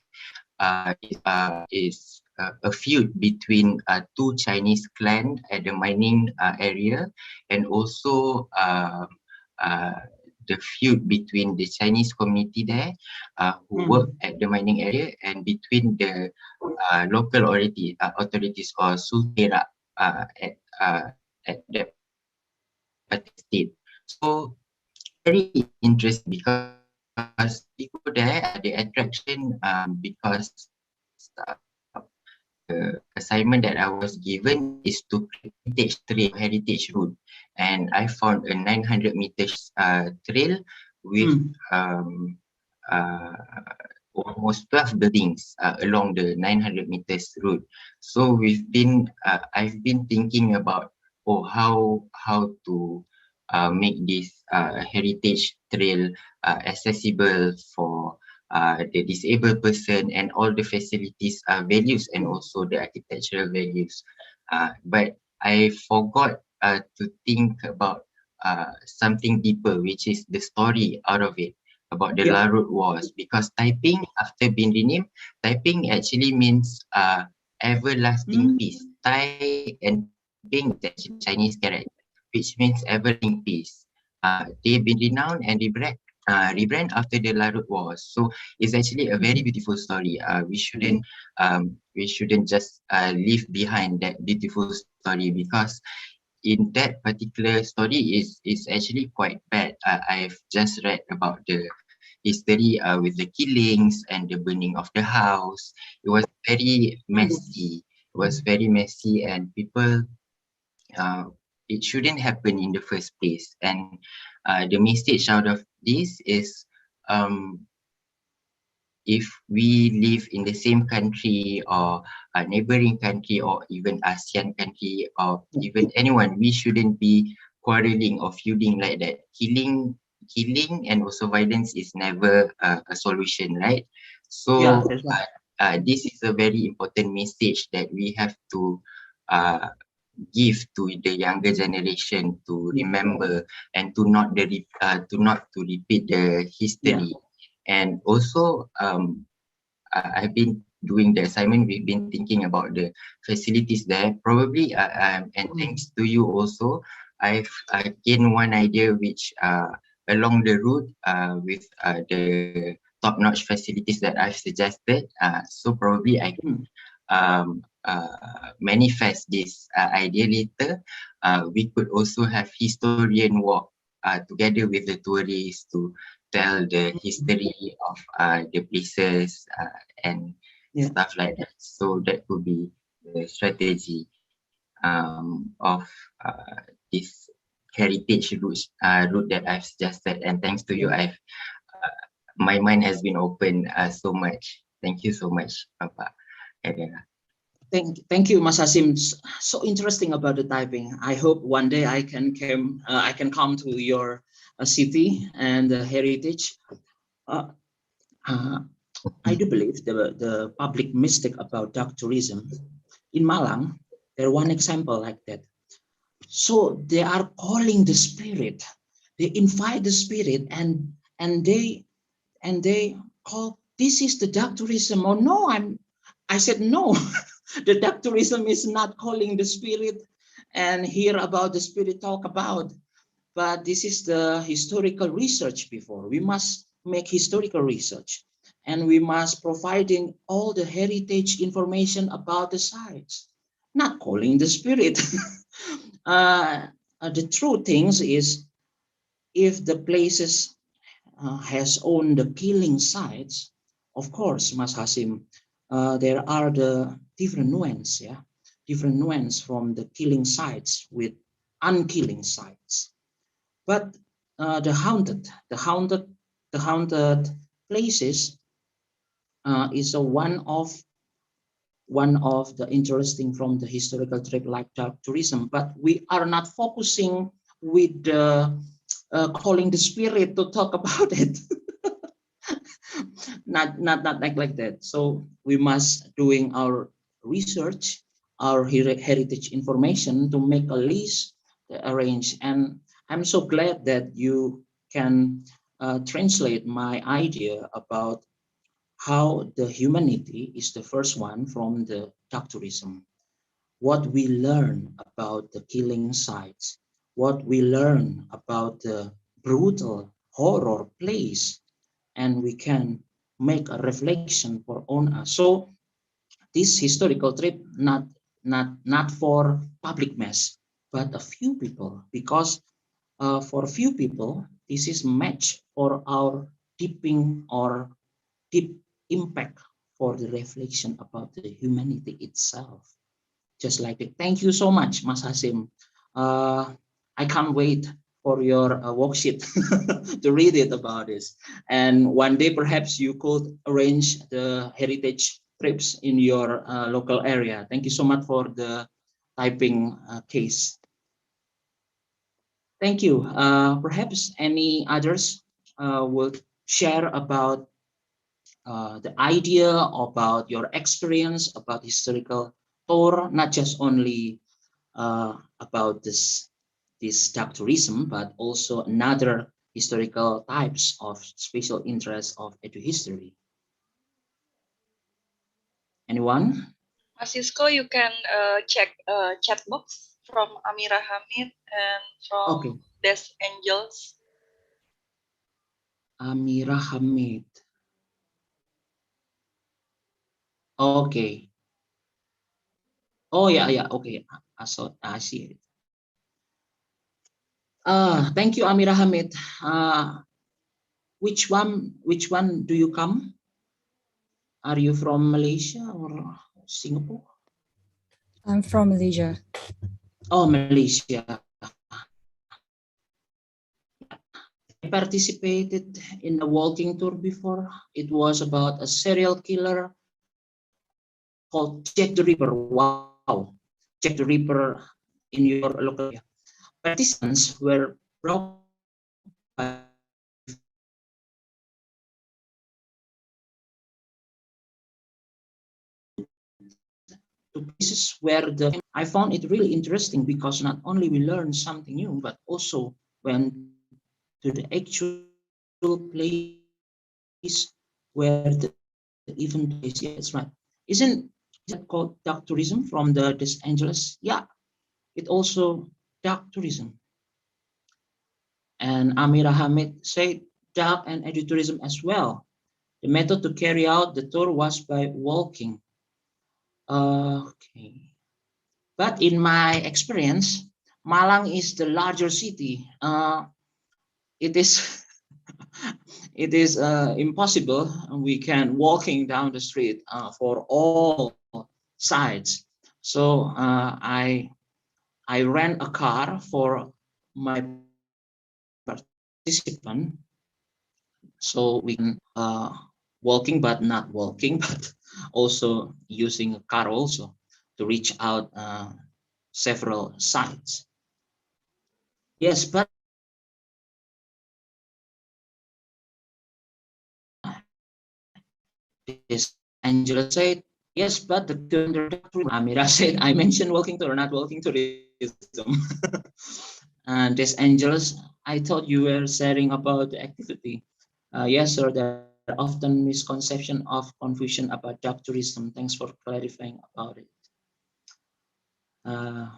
Is a feud between 2 Chinese clans at the mining area, and also the feud between the Chinese community there who work at the mining area, and between the local authorities or Sultera at that state. So very interesting because we go there, the attraction, because the assignment that I was given is to create heritage trail, heritage route, and I found a 900 meters trail with uh, almost 12 buildings along the 900 meters route. So I've been thinking about how to make this heritage trail accessible for the disabled person, and all the facilities values and also the architectural values. But I forgot to think about something deeper, which is the story out of it, about the Larut Wars, because typing, after being renamed, typing actually means everlasting peace. Tai and ping is actually Chinese character, which means everlasting peace. They've been renowned and rebrand after the Larut Wars. So it's actually a very beautiful story. We shouldn't just leave behind that beautiful story, because in that particular story is actually quite bad. I've just read about the history with the killings and the burning of the house. It was very messy. It was very messy, and people, it shouldn't happen in the first place. And the message out of this is, if we live in the same country or a neighboring country or even ASEAN country or even anyone, we shouldn't be quarreling or feuding like that. Killing and also violence is never a solution, right? So this is a very important message that we have to uh, give to the younger generation, to remember and to not to repeat the history. And also, I've been doing the assignment. We've been thinking about the facilities there. Probably, and thanks to you also, I've gained one idea which along the route with the top-notch facilities that I've suggested. So probably I can manifest this idea later. We could also have historian walk together with the tourists to tell the history of the places and stuff like that. So that would be the strategy of this heritage route that I've suggested. And thanks to you, I've my mind has been open so much. Thank you so much, Papa. Thank you, Mas Hasim. So interesting about the typing. I hope one day I can come to your city and heritage. I do believe the public mistake about dark tourism in Malang. There's one example like that. So they are calling the spirit. They invite the spirit and they call, this is the dark tourism. Oh no, I said no. The dark tourism is not calling the spirit and hear about the spirit talk about, but this is the historical research before. We must make historical research and we must providing all the heritage information about the sites, not calling the spirit. The true things is, if the places has owned the killing sites, of course, Mas Hasim, there are the different nuance, different nuance from the killing sites with unkilling sites. But the haunted places is one of the interesting from the historical trip like dark tourism. But we are not focusing with the calling the spirit to talk about it. not like that. So we must doing our research, our heritage information to make a list, arrange. And I'm so glad that you can translate my idea about how the humanity is the first one from the dark tourism. What we learn about the killing sites, what we learn about the brutal horror place, and we can make a reflection for on us. So this historical trip not for public mass, but a few people, because for few people this is match for our deeping or deep impact for the reflection about the humanity itself. Just like it. Thank you so much, Mas Hasim. I can't wait for your worksheet to read it about this. And one day, perhaps you could arrange the heritage trips in your local area. Thank you so much for the typing case. Thank you. Perhaps any others would share about the idea about your experience about historical tour, not just only about this dark tourism, but also another historical types of special interest of edu-history. Anyone? Mas Sisko, you can check chat box from Amira Hamid and from Okay. Des Angels. Amira Hamid. Okay. Oh yeah. Okay. I see it. Thank you, Amira Hamid. Which one do you come? Are you from Malaysia or Singapore? I'm from Malaysia. Oh, Malaysia. I participated in a walking tour before. It was about a serial killer called Jack the Ripper. Wow, Jack the Ripper in your local area. Participants were brought by to places where I found it really interesting because not only we learned something new, but also went to the actual place where the event is. Yeah, that's right. Isn't that called dark tourism from the Los Angeles? Yeah, it also dark tourism. And Amira Hamid said dark and edu-tourism as well. The method to carry out the tour was by walking. Okay. But in my experience, Malang is the larger city. It is it is impossible. We can walking down the street for all sides. So I rent a car for my participant, so we can walking but not walking, but also using a car also to reach out several sites. Yes, but this Angela said, yes, but the Amira said, I mentioned walking tour, not walking tourism. And this Angelus, I thought you were sharing about the activity. Yes, sir, there are often misconception of confusion about dark tourism. Thanks for clarifying about it. Uh,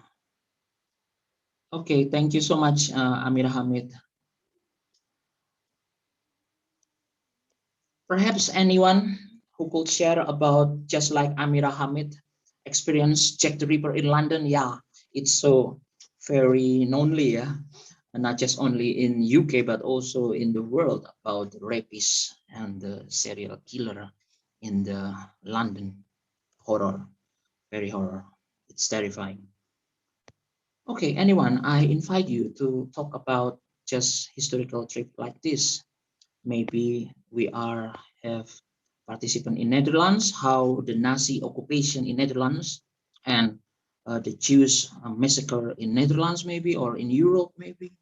okay, thank you so much, Amira Hamid. Perhaps anyone who could share about, just like Amira Hamid, experience Jack the Ripper in London? Yeah, it's so very lonely, yeah? And not just only in UK, but also in the world about the rapists and the serial killer in the London. Horror, very horror. It's terrifying. Okay, anyone, I invite you to talk about just historical trip like this. Maybe we have participant in Netherlands, how the Nazi occupation in Netherlands and the Jewish massacre in Netherlands maybe, or in Europe maybe,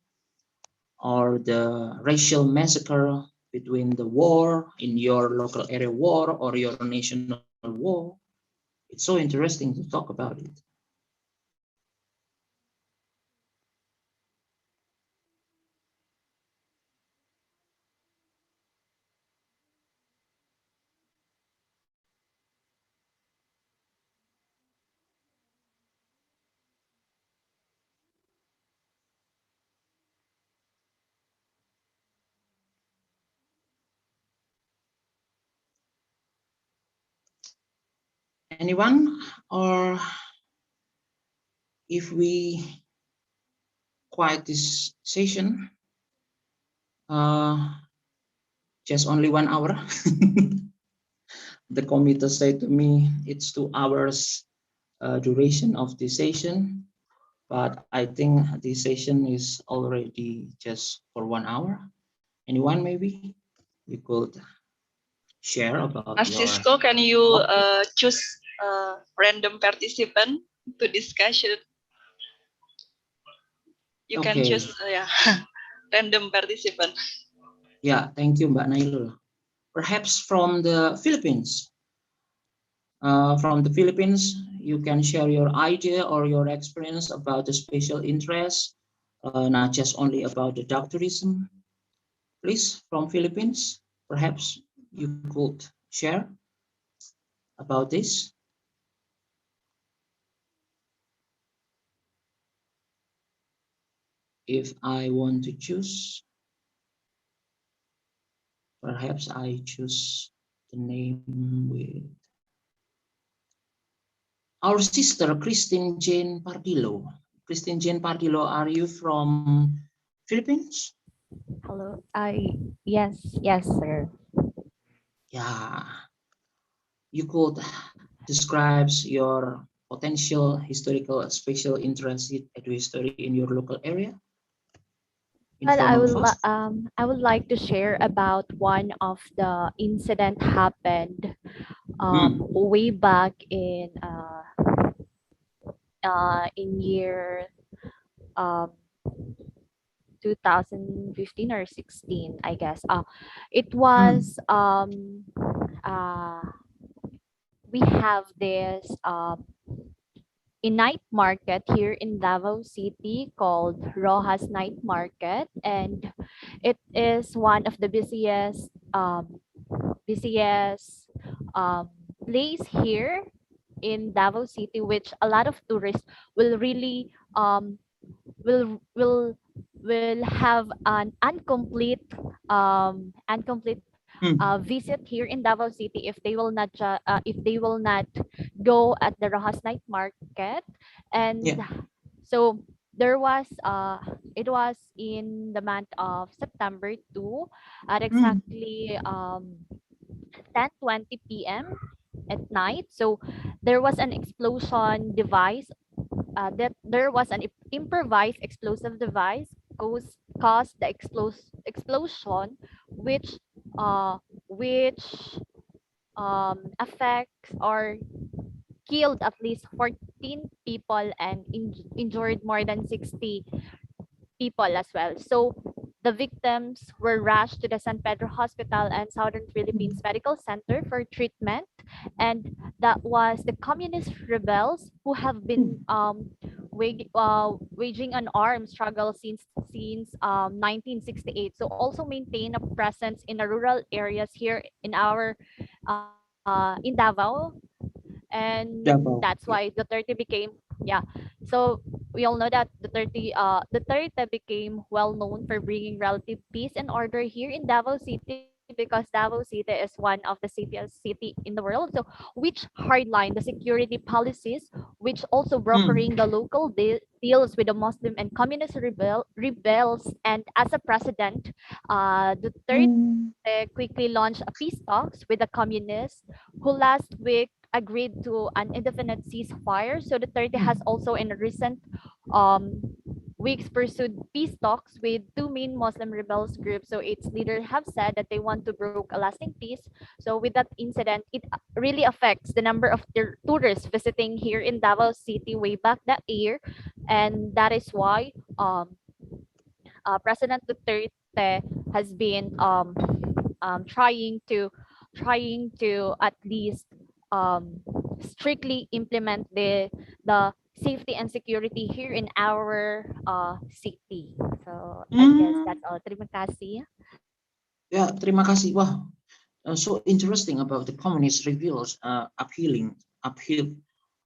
or the racial massacre between the war in your local area war or your national war. It's so interesting to talk about it. Anyone? Or if we quiet this session, just only 1 hour. The committee said to me it's 2 hours duration of the session, but I think this session is already just for 1 hour. Anyone maybe you could share about Mas your Cisco, can you choose random participant to discussion? You can okay. choose random participant. Yeah, thank you, Mbak Nailul. Perhaps from the Philippines. From the Philippines, you can share your idea or your experience about the special interest, not just only about the doctorism. Please, from Philippines, perhaps you could share about this. If I want to choose, perhaps I choose the name with our sister, Christine Jane Pardilo. Christine Jane Pardilo, are you from Philippines? Hello. Yes, sir. Yeah, you could describe your potential historical special interest edu history in your local area. Well, Inform of us. I would like to share about one of the incident happened way back in year um 2015 or 16, I guess. It was uh we have this a night market here in Davao City called Rojas Night Market, and it is one of the busiest place here in Davao City, which a lot of tourists will really will will will have an incomplete visit here in Davao City if they will not go at the Rojas Night Market. And Yeah. so there was it was in the month of September 2 at exactly 10:20 p.m. at night. So there was an explosion device that there was an improvised explosive device caused the explosion, which uh which affects or killed at least 14 people and injured more than 60 people as well. So the victims were rushed to the San Pedro Hospital and Southern Philippines Medical Center for treatment. And that was the communist rebels who have been waging an armed struggle since 1968. So also maintain a presence in the rural areas here in our in Davao, and Davao. that's Yeah. why Duterte became, yeah. So we all know that Duterte became well known for bringing relative peace and order here in Davao City, because Davao City is one of the safest city in the world. So which hardline the security policies, which also brokering the local deals with the Muslim and communist rebels, and as a president, Duterte quickly launched a peace talks with the communists, who last week agreed to an indefinite ceasefire. So Duterte has also in recent um, weeks pursued peace talks with two main Muslim rebels groups. So its leaders have said that they want to broke a lasting peace. So with that incident, it really affects the number of tourists visiting here in Davao City way back that year, and that is why President Duterte has been trying to at least strictly implement the safety and security here in our city. So I guess that's all. Terima kasih. Yeah, terima kasih. Wah, so interesting about the communist rebels uphill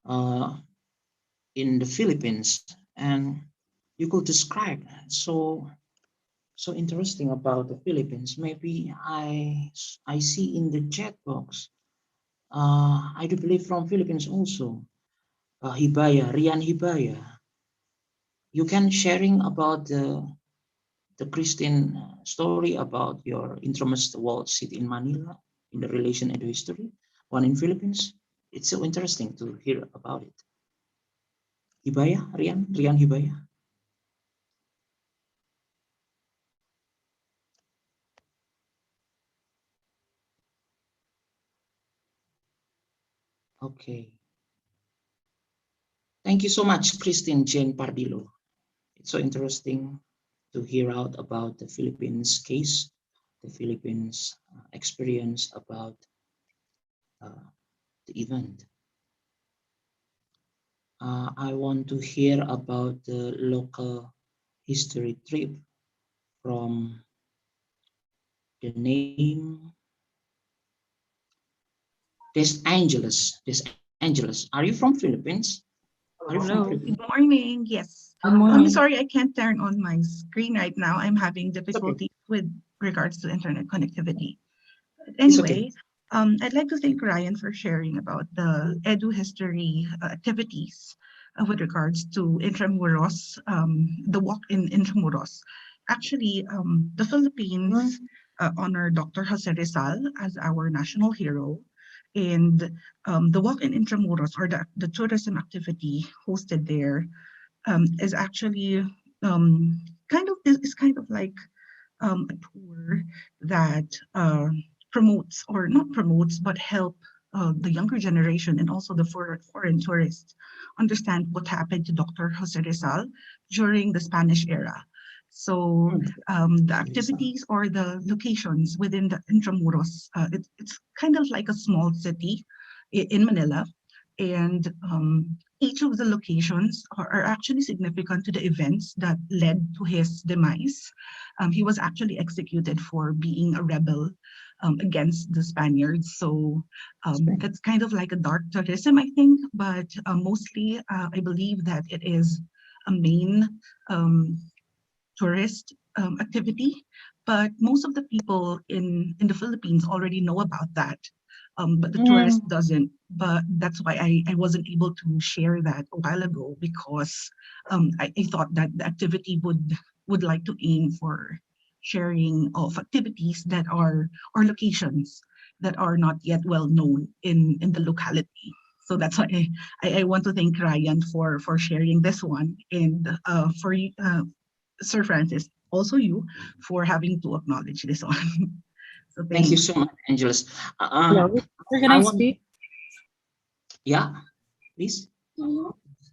uh, in the Philippines, and you could describe so interesting about the Philippines. Maybe I see in the chat box. I do believe from Philippines also. Hibaya, Rian Hibaya. You can sharing about the Christine story about your intramuros walled city in Manila in the relation and history, one in Philippines. It's so interesting to hear about it. Hibaya, Rian Hibaya. Okay. Thank you so much, Christine Jane Pardilo. It's so interesting to hear out about the Philippines case, the Philippines experience about the event. I want to hear about the local history trip from the name Des Angeles. Des Angeles. Are you from Philippines? Are you from Hello. Philippines? Good morning. Yes. Good I'm morning. sorry I can't turn on my screen right now. I'm having difficulty with regards to internet connectivity. It's okay. Anyway, I'd like to thank Ryan for sharing about the edu history activities with regards to Intramuros, the walk in Intramuros. Actually, the Philippines honor Dr. Jose Rizal as our national hero. And the walk in Intramuros, or the tourism activity hosted there, is actually is kind of like a tour that promotes, or not promotes, but help the younger generation and also the foreign tourists understand what happened to Dr. Jose Rizal during the Spanish era. So the activities or the locations within the Intramuros, it's kind of like a small city in Manila, and each of the locations are actually significant to the events that led to his demise. He was actually executed for being a rebel against the Spaniards. So that's kind of like a dark tourism, I think, but mostly I believe that it is a main tourist activity. But most of the people in the Philippines already know about that. But the tourist doesn't. But that's why I wasn't able to share that a while ago, because I thought that the activity would like to aim for sharing of activities that are, or locations that are not yet well known in the locality. So that's why I want to thank Ryan for sharing this one, and for Sir Francis, also you, for having to acknowledge this one. So Thank you thanks. so much, Angeles. Hello. Sir, can I want, speak? yeah, please.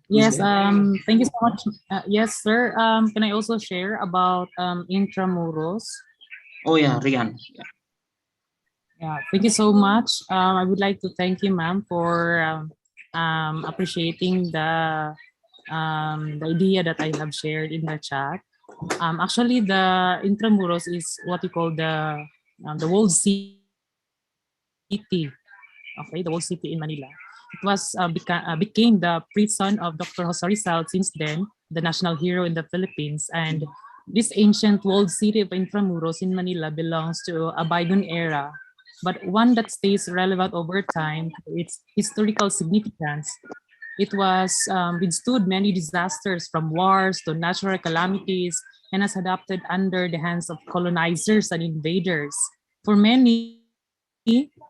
Yes, there? thank you so much. Yes, sir. Can I also share about Intramuros? Oh yeah, Rian. Yeah. Yeah, thank you so much. I would like to thank you, ma'am, for appreciating the idea that I have shared in the chat. Actually, the Intramuros is what we call the walled city. Okay, the walled city in Manila. It was became the prison of Dr. Jose Rizal, since then the national hero in the Philippines. And this ancient walled city of Intramuros in Manila belongs to a bygone era, but one that stays relevant over time to its historical significance. It was withstood many disasters, from wars to natural calamities, and has adapted under the hands of colonizers and invaders. For many,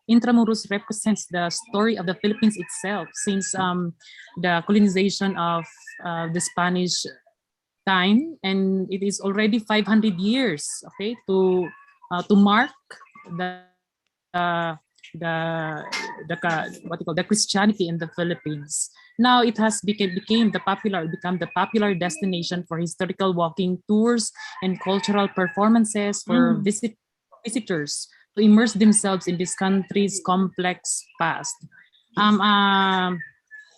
Intramuros represents the story of the Philippines itself, since the colonization of the Spanish time, and it is already 500 years, okay, to mark the what you call the Christianity in the Philippines. Now it has became the popular destination for historical walking tours and cultural performances for visitors to immerse themselves in this country's complex past.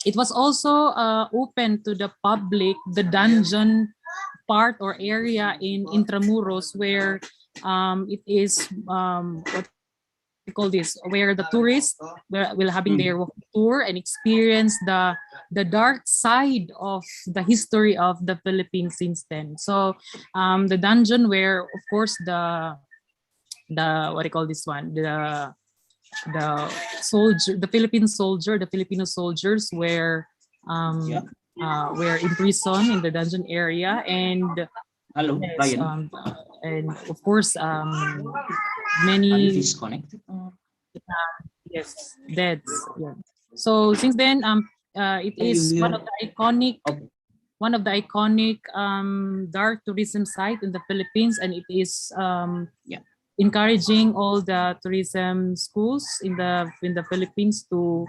It was also open to the public, the dungeon part or area in Intramuros, where it is what we call this, where the tourists will having their walking tour and experience the dark side of the history of the Philippines since then. So the dungeon, where of course the what do you call this one, the soldier, the Filipino soldiers were imprisoned in the dungeon area, and Hello, Yes, Ryan. and of course, Are you many, disconnected? yes, deaths. Yeah. So since then, it Can you is hear? Okay. one of the iconic dark tourism site in the Philippines, and it is Yeah. encouraging all the tourism schools in the Philippines to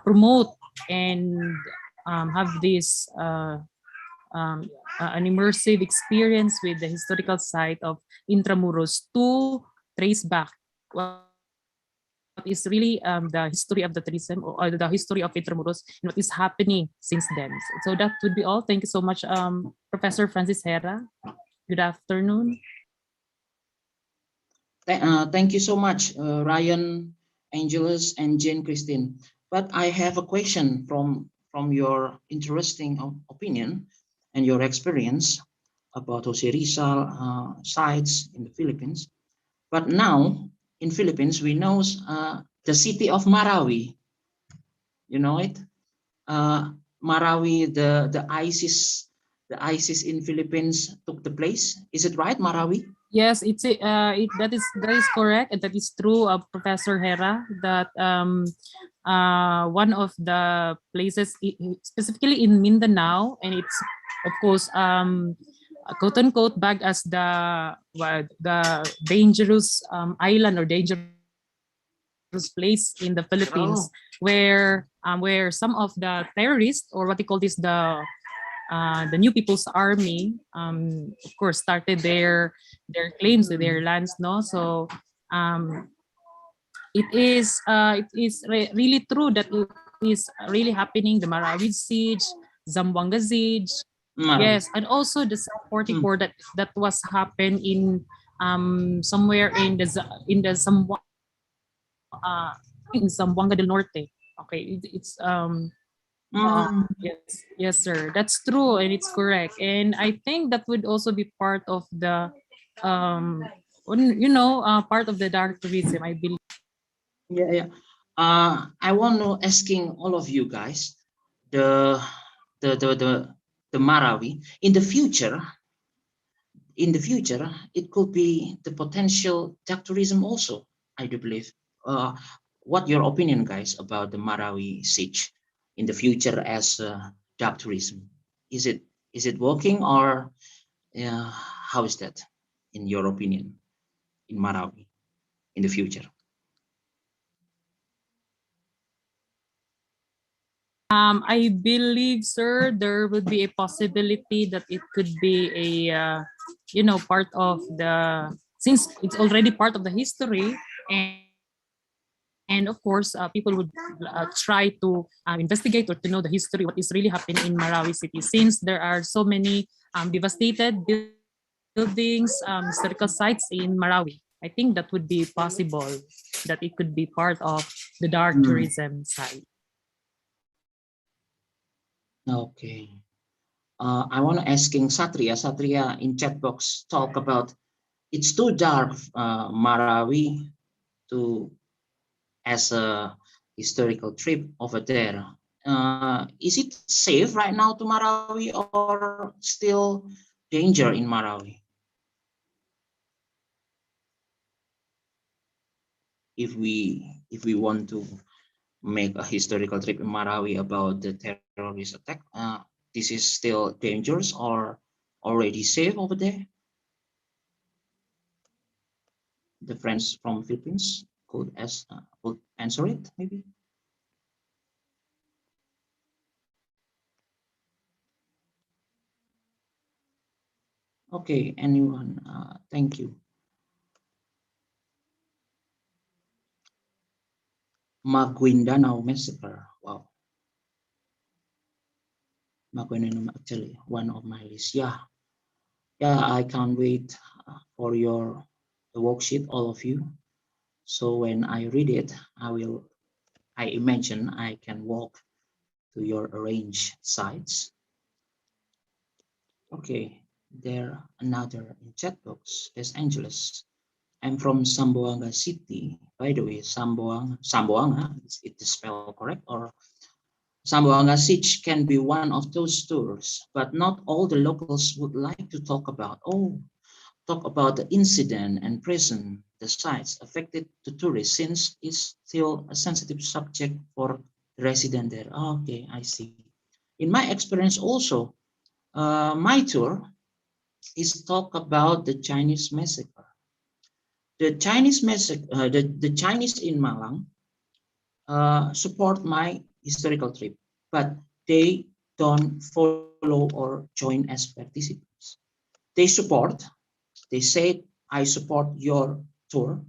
promote and have this an immersive experience with the historical site of Intramuros to trace back what is really the history of the tourism, or the history of Intramuros, and what is happening since then. So that would be all. Thank you so much, Professor Francis Hera. Good afternoon. Thank you so much, Ryan, Angelus, and Jane Christine. But I have a question from your interesting opinion and your experience about Jose Rizal sites in the Philippines. But now in Philippines, we know the city of Marawi. You know it, Marawi, the ISIS in Philippines took the place. Is it right, Marawi? Yes, that is correct, and that is true, Professor Hera. That one of the places, specifically in Mindanao, and it's of course quote unquote bagged as the dangerous island, or dangerous place in the Philippines, where some of the terrorists, or what they call this, the New People's Army, of course, started their claims to their lands. No, so it is really true that it is really happening. The Marawi siege, Zamboanga siege, Marawi. yes, and also the South 44 that was happened in somewhere in the in Zamboanga del Norte. Okay, it's yes, sir. That's true, and it's correct. And I think that would also be part of the, um, part of the dark tourism, I believe. Yeah, yeah. I want to asking all of you guys, the the the the, the Marawi in the future, it could be the potential dark tourism also. I do believe. Uh, what your opinion, guys, about the Marawi siege in the future as dark tourism? Is it working, or how is that in your opinion in Marawi in the future? I believe, sir, there would be a possibility that it could be a, part of the, since it's already part of the history, and of course, people would try to investigate, or to know the history, what is really happening in Marawi City, since there are so many devastated buildings, historical sites in Marawi. I think that would be possible, that it could be part of the dark tourism site. Okay. I want to asking Satria. Satria in chat box talk about it's too dark, Marawi, to as a historical trip over there. Is it safe right now to Marawi, or still danger in Marawi? If we want to make a historical trip in Marawi about the terrorist attack, this is still dangerous or already safe over there? The friends from Philippines could answer it maybe. Okay, anyone? Thank you. Maguindanao massacre. Wow, Maguindanao actually one of my list. Yeah, I can't wait for your the worksheet, all of you. So when I read it, I imagine I can walk to your arranged sites. Okay, there another in chat box. Los Angeles. I'm from Zamboanga City. By the way, Zamboanga, it is spelled correct, or Zamboanga Siege can be one of those tours, but not all the locals would like to talk about. Oh, talk about the incident and present the sites affected to tourists, since it's still a sensitive subject for the resident there. Oh, okay, I see. In my experience also, my tour is talk about the Chinese massacre. The Chinese massacre, the Chinese in Malang support my historical trip, but they don't follow or join as participants. They support, they say, I support your tour,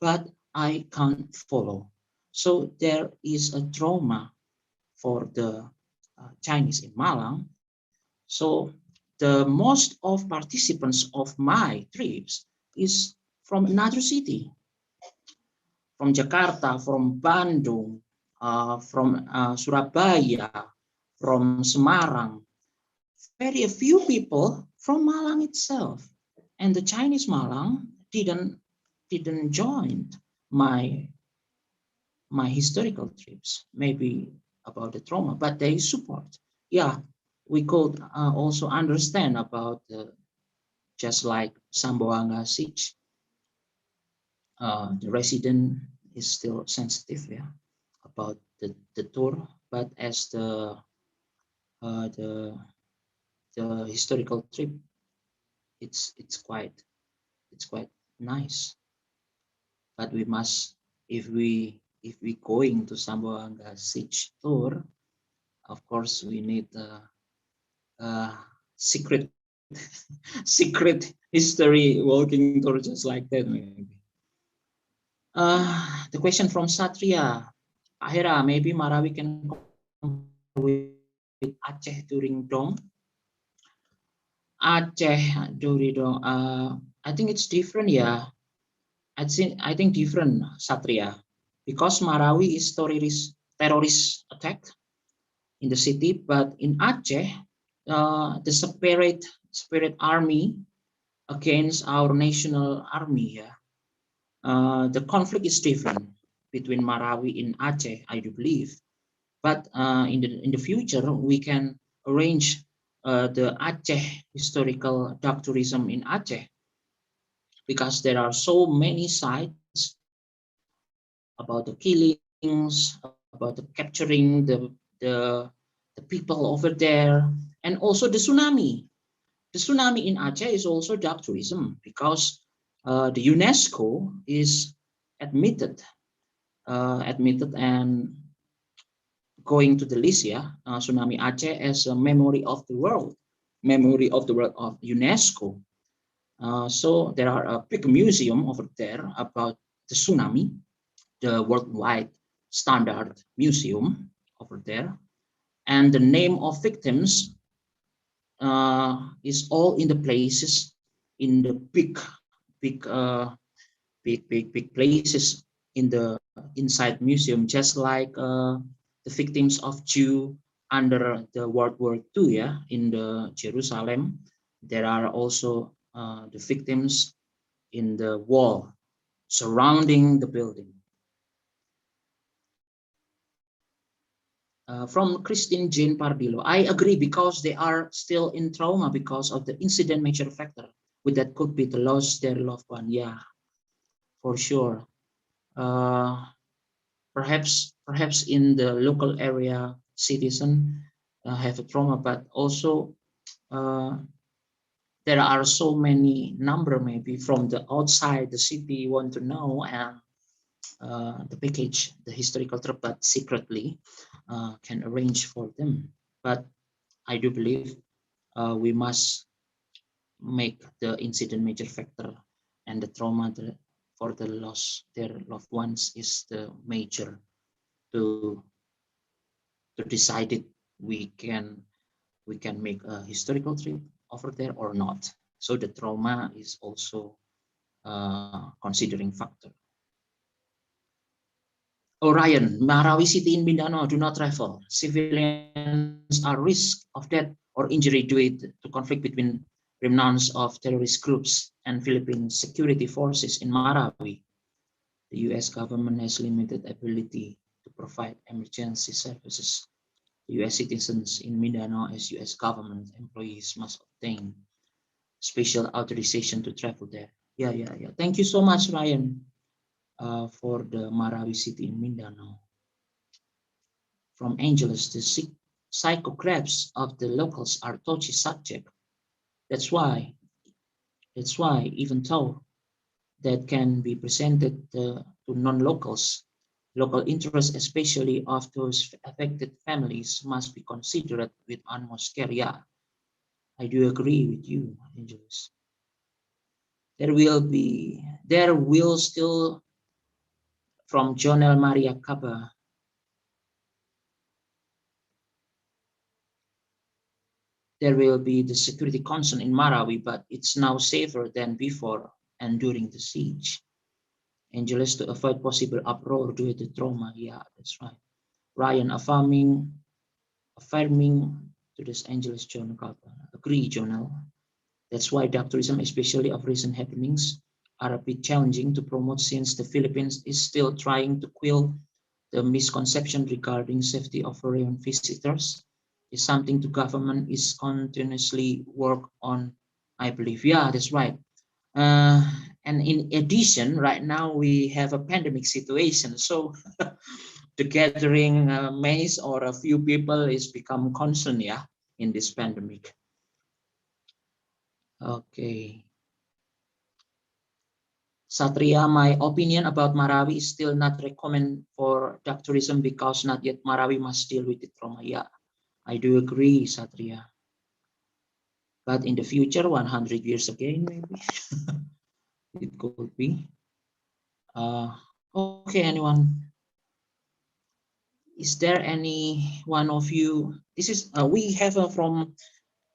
but I can't follow. So there is a trauma for the Chinese in Malang. So the most of participants of my trips is from another city, from Jakarta, from Bandung, from Surabaya, from Semarang. Very few people from Malang itself, and the Chinese Malang didn't join my historical trips. Maybe about the trauma, but they support. Yeah, we could also understand about just like Samboanga siege. The resident is still sensitive, yeah, about the tour, but as uh, the the historical trip, it's quite nice. But we must, if we going to Samboanga siege tour, of course we need secret secret history walking tour just like that maybe. The question from Satria. Ahira, maybe Marawi can with Aceh during Dong. Aceh during Dong. I think it's different, yeah. I think different, Satria, because Marawi is terrorist attack in the city, but in Aceh, the spirit army against our national army. Yeah, the conflict is different between Marawi and Aceh, I do believe. But in the future, we can arrange the Aceh historical dark tourism in Aceh, because there are so many sites about the killings, about the capturing the people over there, and also the tsunami. The tsunami in Aceh is also dark tourism, because the UNESCO is admitted and going to the list, yeah, tsunami Aceh as a memory of the world of UNESCO. So there are a big museum over there about the tsunami, the worldwide standard museum over there, and the name of victims is all in the places, in the big places in the inside museum, just like the victims of Jew under the World War II, yeah, in the Jerusalem. There are also the victims in the wall surrounding the building. From Christine Jane Pardillo, I agree, because they are still in trauma because of the incident major factor. With that could be the loss their loved one. Yeah, for sure. Perhaps in the local area, citizen have a trauma, but also there are so many number maybe from the outside the city want to know, and the package, the historical trip, but secretly can arrange for them. But I do believe we must make the incident major factor, and the trauma for the loss their loved ones is the major to decide it we can make a historical trip over there or not. So the trauma is also considering factor. Orion, Marawi City in Mindanao do not travel. Civilians are risk of death or injury due to conflict between remnants of terrorist groups and Philippine security forces in Marawi. The US government has limited ability to provide emergency services. US citizens in Mindanao as US government employees must obtain special authorization to travel there. Yeah. Thank you so much, Ryan, for the Marawi city in Mindanao. From Angeles, the psychographs of the locals are touchy subject. That's why, even though that can be presented to non-locals, local interests, especially of those affected families, must be considered with utmost care. Yeah, I do agree with you, Angeles. There will still, from Jonel Maria Kaba, there will be the security concern in Marawi, but it's now safer than before and during the siege. Angeles, to avoid possible uproar due to trauma. Yeah, that's right. Ryan affirming to this Angeles Journal. Agree, Journal. That's why doctorism, especially of recent happenings, are a bit challenging to promote since the Philippines is still trying to quell the misconception regarding safety of foreign visitors. Is something the government is continuously work on, I believe. Yeah, that's right. And in addition, right now we have a pandemic situation, so the gathering maze or a few people is become concern, yeah, in this pandemic. Okay. Satria, my opinion about Marawi is still not recommend for doctorism because not yet Marawi must deal with the trauma. Yeah, I do agree, Satria. But in the future, 100 years again, maybe it could be. Okay, anyone? Is there any one of you? This is we have from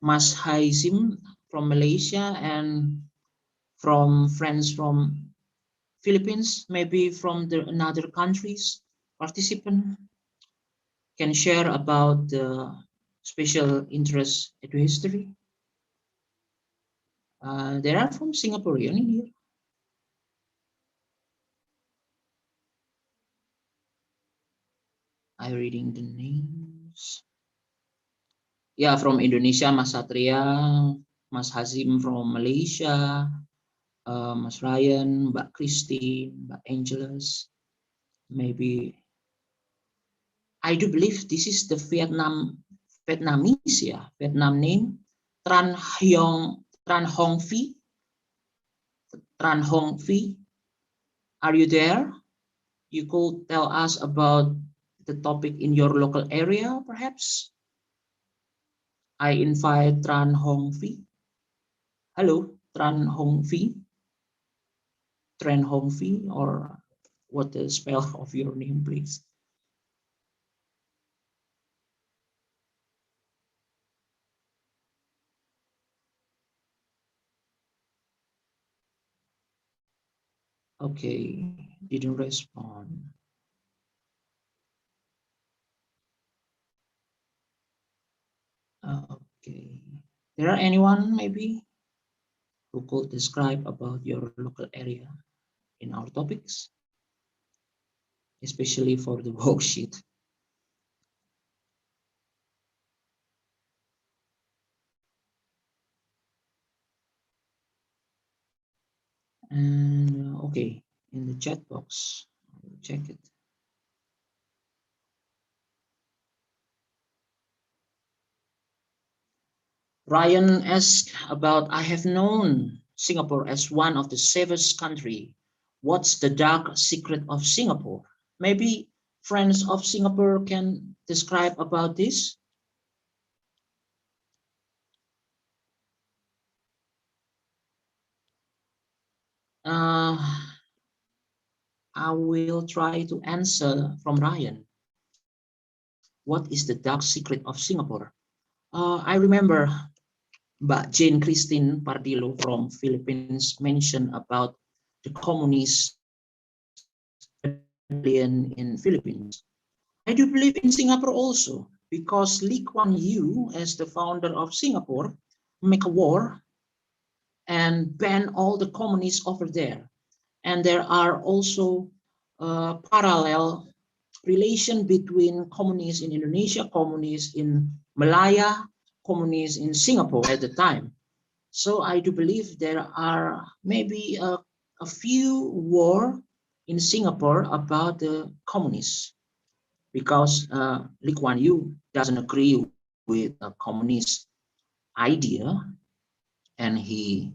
Mas Haizim from Malaysia and from friends from Philippines, maybe from the another countries. Participant can share about the special interest into history. There are from Singaporean in here. I'm reading the names. Yeah, from Indonesia, Mas Satria, Mas Hazim from Malaysia, Mas Ryan, Mbak Christine, Mbak Angeles, maybe. I do believe this is the Vietnamese, yeah, Vietnam name, Tran Hong Phi. Tran Hong Phi, are you there? You could tell us about the topic in your local area, perhaps. I invite Tran Hong Phi. Hello, Tran Hong Phi. Tran Hong Phi, or what the spell of your name, please? Okay, didn't respond. Okay, there are anyone maybe who could describe about your local area in our topics, especially for the worksheet? And okay, in the chat box, I'll check it. Ryan asked about, I have known Singapore as one of the safest country. What's the dark secret of Singapore? Maybe friends of Singapore can describe about this. I will try to answer from Ryan. What is the dark secret of Singapore? I remember Mbak Jane Christine Pardilo from Philippines mentioned about the communist rebellion in Philippines. I do believe in Singapore also, because Lee Kuan Yew, as the founder of Singapore, make a war and ban all the communists over there. And there are also parallel relation between communists in Indonesia, communists in Malaya, communists in Singapore at the time. So I do believe there are maybe a few war in Singapore about the communists, because Lee Kuan Yew doesn't agree with a communist idea, and he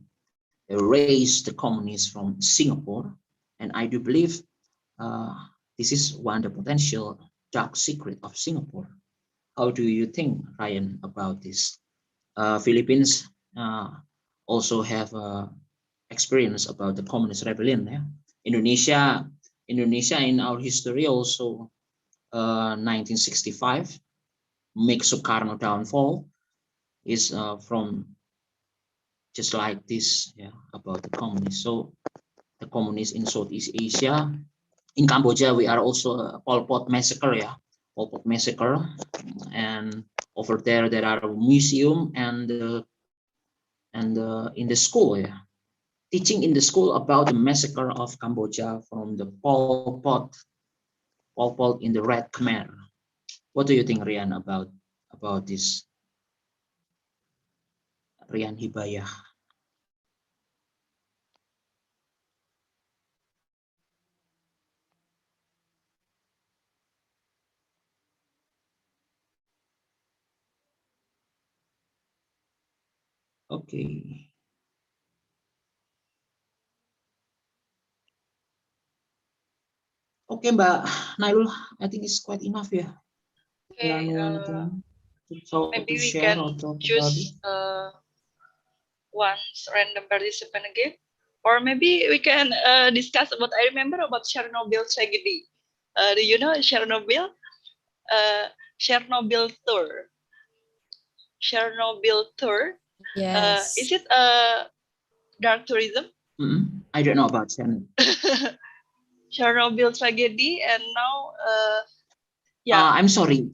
erased the communists from Singapore. And I do believe this is one of the potential dark secret of Singapore. How do you think, Ryan, about this? Philippines also have experience about the communist rebellion. Yeah? Indonesia in our history also 1965 make Sukarno downfall is from just like this, yeah, about the communists. So the communists in Southeast Asia, in Cambodia, we are also a Pol Pot massacre, yeah, Pol Pot massacre, and over there are a museum and in the school, yeah, teaching in the school about the massacre of Cambodia from the Pol Pot in the Red Khmer. What do you think, Rian, about this? Rian Hibayah. Okay. Okay, Mbak Nailul, I think it's quite enough, yeah. Okay, To maybe we share can or talk about it. choose one random participant again, or maybe we can discuss about. I remember about Chernobyl tragedy. Do you know Chernobyl? Chernobyl tour. Chernobyl tour. Yes. Is it dark tourism? I don't know about Chernobyl. Chernobyl tragedy, and now yeah. I'm sorry.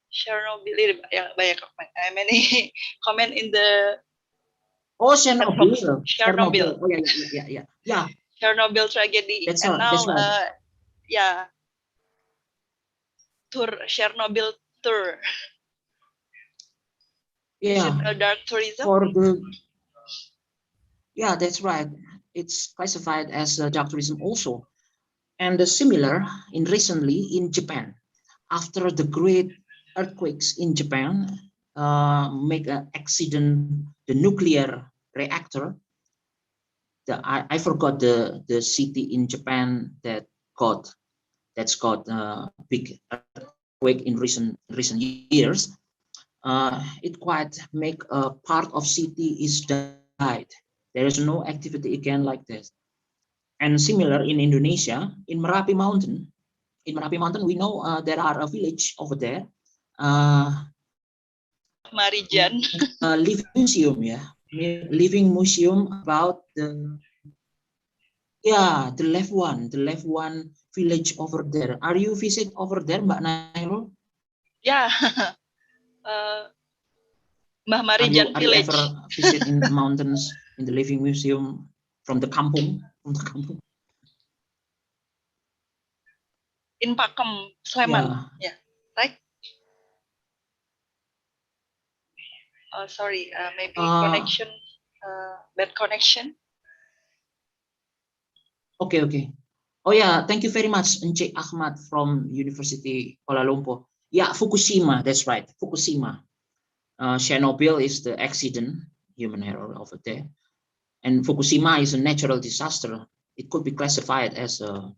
Chernobyl ini banyak comment. Many comment in the. Oh, Chernobyl. Chernobyl. Oh yeah. Chernobyl tragedy. That's and right. now, That's right. Yeah. Tour Chernobyl tour. Yeah. Is it a dark tourism? Yeah, that's right. It's classified as dark tourism also. And similar recently in Japan, after the great earthquakes in Japan, make an accident, the nuclear reactor. I forgot the city in Japan that's got big earthquake in recent years. It quite make a part of city is died. There is no activity again like this. And similar in Indonesia, in Merapi Mountain, we know there are a village over there. Marijan. Living museum, yeah, living museum about the left one village over there. Are you visit over there, Mbak Nailul? Yeah. Mbah Marijan Are you village. ever visit in the mountains in the living museum from the kampung? In Pakem, Sleman. Yeah. Right? Sorry, maybe connection, bad connection. Okay. Oh yeah, thank you very much, Encik Ahmad from University Kuala Lumpur. Yeah, Fukushima, that's right, Fukushima. Chernobyl is the accident, human error over there. And Fukushima is a natural disaster. It could be classified as a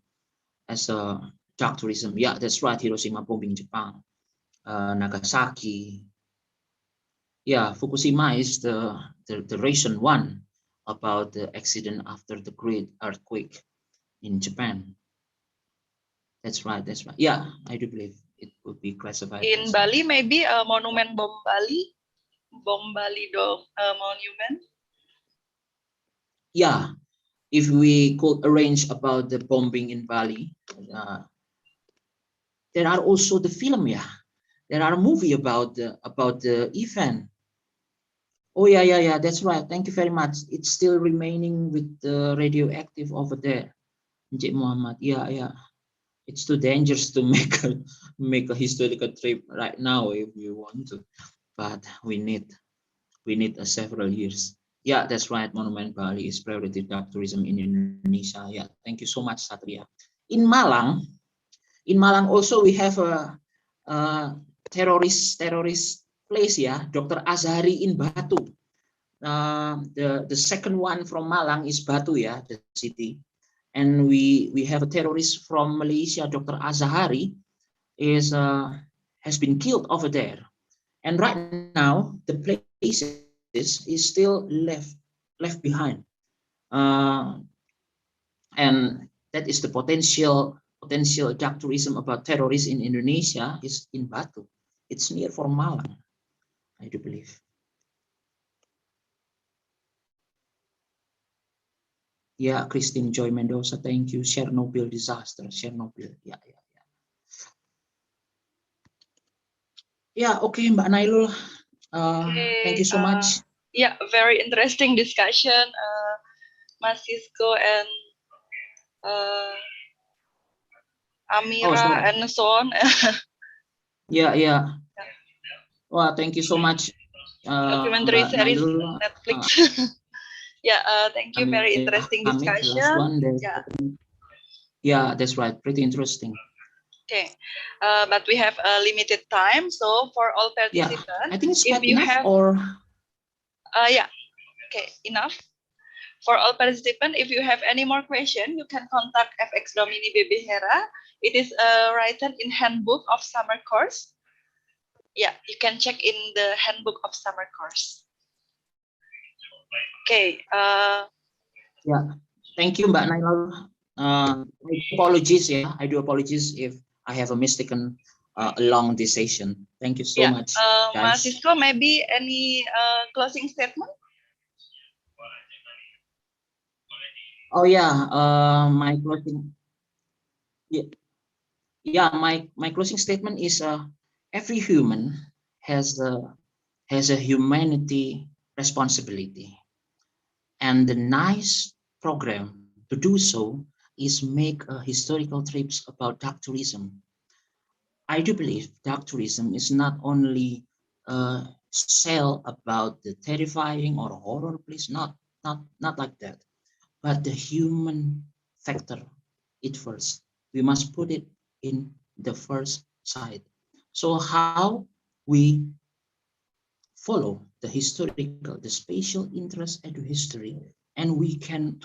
dark tourism. Yeah, that's right, Hiroshima bombing Japan. Nagasaki. Yeah, Fukushima is the recent one about the accident after the great earthquake in Japan. That's right. Yeah, I do believe it would be classified. In Bali, maybe a monument bom Bali monument. Yeah, if we could arrange about the bombing in Bali, there are also the film. Yeah, there are a movie about the event. Oh yeah, that's right. Thank you very much. It's still remaining with the radioactive over there. Encik Muhammad. Yeah. it's too dangerous to make a historical trip right now if you want to, but we need several years. Yeah, that's right. Monument Bali is priority dark tourism in Indonesia. Yeah, thank you so much, Satria. In Malang also we have a terrorist place. Yeah, Dr. Azhari in Batu. The second one from Malang is Batu. Yeah, the city. And we have a terrorist from Malaysia, Dr. Azhari, has been killed over there. And right now the places is still left behind. Uh, and that is the potential dark tourism about terrorists in Indonesia is in Batu. It's near for Malang, I do believe. Yeah, Christine Joy Mendoza, thank you. Chernobyl disaster, Chernobyl. Yeah. Yeah, okay, Mbak Nailul. Thank you so much. Yeah, very interesting discussion, Mas Cisco and Amira and so on. Yeah. Well, thank you so much, Documentary Mbak series Nailul. Netflix. Yeah, thank you. Very interesting Hamid, the last one. Yeah. Yeah, that's right. Pretty interesting. Okay, but we have a limited time, so for all participants, I think it's quite if you enough, have, or yeah, okay, enough. For all participants, if you have any more question, you can contact FX Domini BB Hera. It is written in Handbook of Summer Course. Yeah, you can check in the Handbook of Summer Course. Okay. Yeah, thank you, Mbak Nailul. Apologies, yeah, I do apologize if I have a mistaken along this session. Thank you so much, Mas guys. Cisco, maybe any closing statement? Oh yeah, my closing. Yeah, my closing statement is every human has a humanity responsibility, and the nice program to do so is make historical trips about dark tourism. I do believe dark tourism is not only sell about the terrifying or horror place, not like that, but the human factor. It first, we must put it in the first side. So how we follow the historical, the spatial interest into history, and we can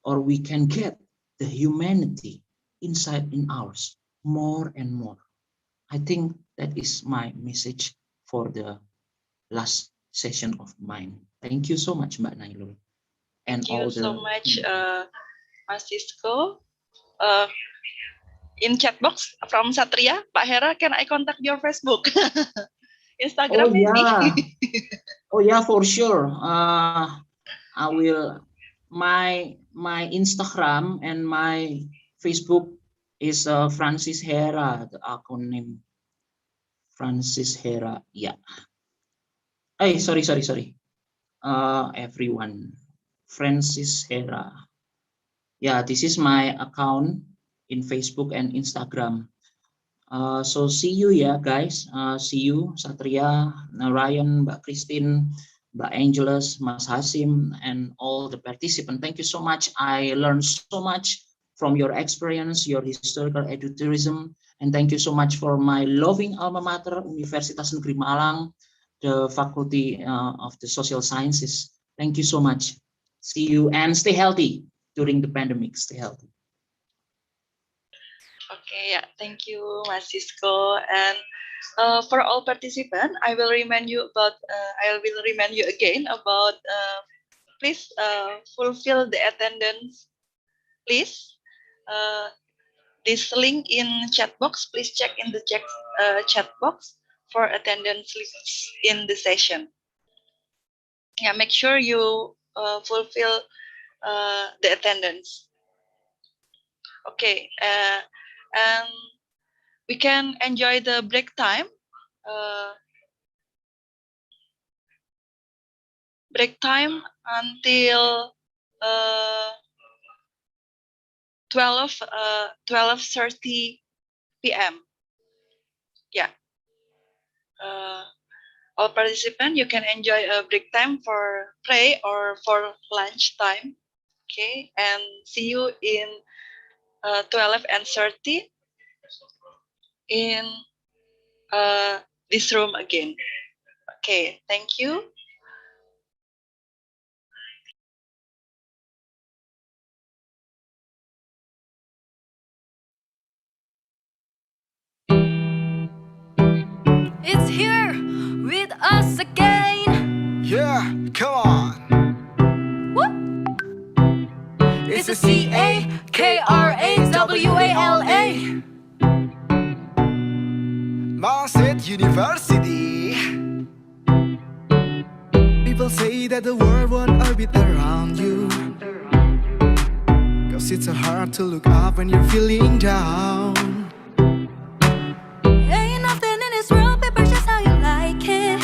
we can get the humanity inside in ours more and more. I think that is my message for the last session of mine. Thank you so much, Mbak Nailul. And Thank you so much, Mas Cisco. In chat box from Satria, Pak Hera, can I contact your Facebook? Instagram maybe? Oh yeah, for sure. I will. My Instagram and my Facebook is Francis Hera, the account name Francis Hera. Yeah. Hey, sorry. Everyone, Francis Hera. Yeah, this is my account in Facebook and Instagram. So see you ya guys. See you Satria, Ryan, Mbak Christine, Mbak Angelus, Mas Hasim, and all the participants. Thank you so much. I learned so much from your experience, your historical edutourism, and thank you so much for my loving alma mater, Universitas Negeri Malang, the Faculty of the Social Sciences. Thank you so much. See you and stay healthy during the pandemic. Stay healthy. Okay, yeah, thank you, Mas Cisco. And for all participants, I will remind you again about please fulfill the attendance list. This link in chat box, please check in the chat box for attendance lists in the session. Yeah, make sure you fulfill the attendance. Okay, and we can enjoy the break time. Break time until 12:30 p.m. Yeah. All participants, you can enjoy a break time for pray or for lunch time. Okay, and see you in 12:30 in this room again. Okay, thank you. It's here with us again. Yeah, come on. What? It's a CAKRAWALA. Malang State University. People say that the world won't orbit around you, 'cause it's so hard to look up when you're feeling down. Ain't nothing in this world, paper just how you like it.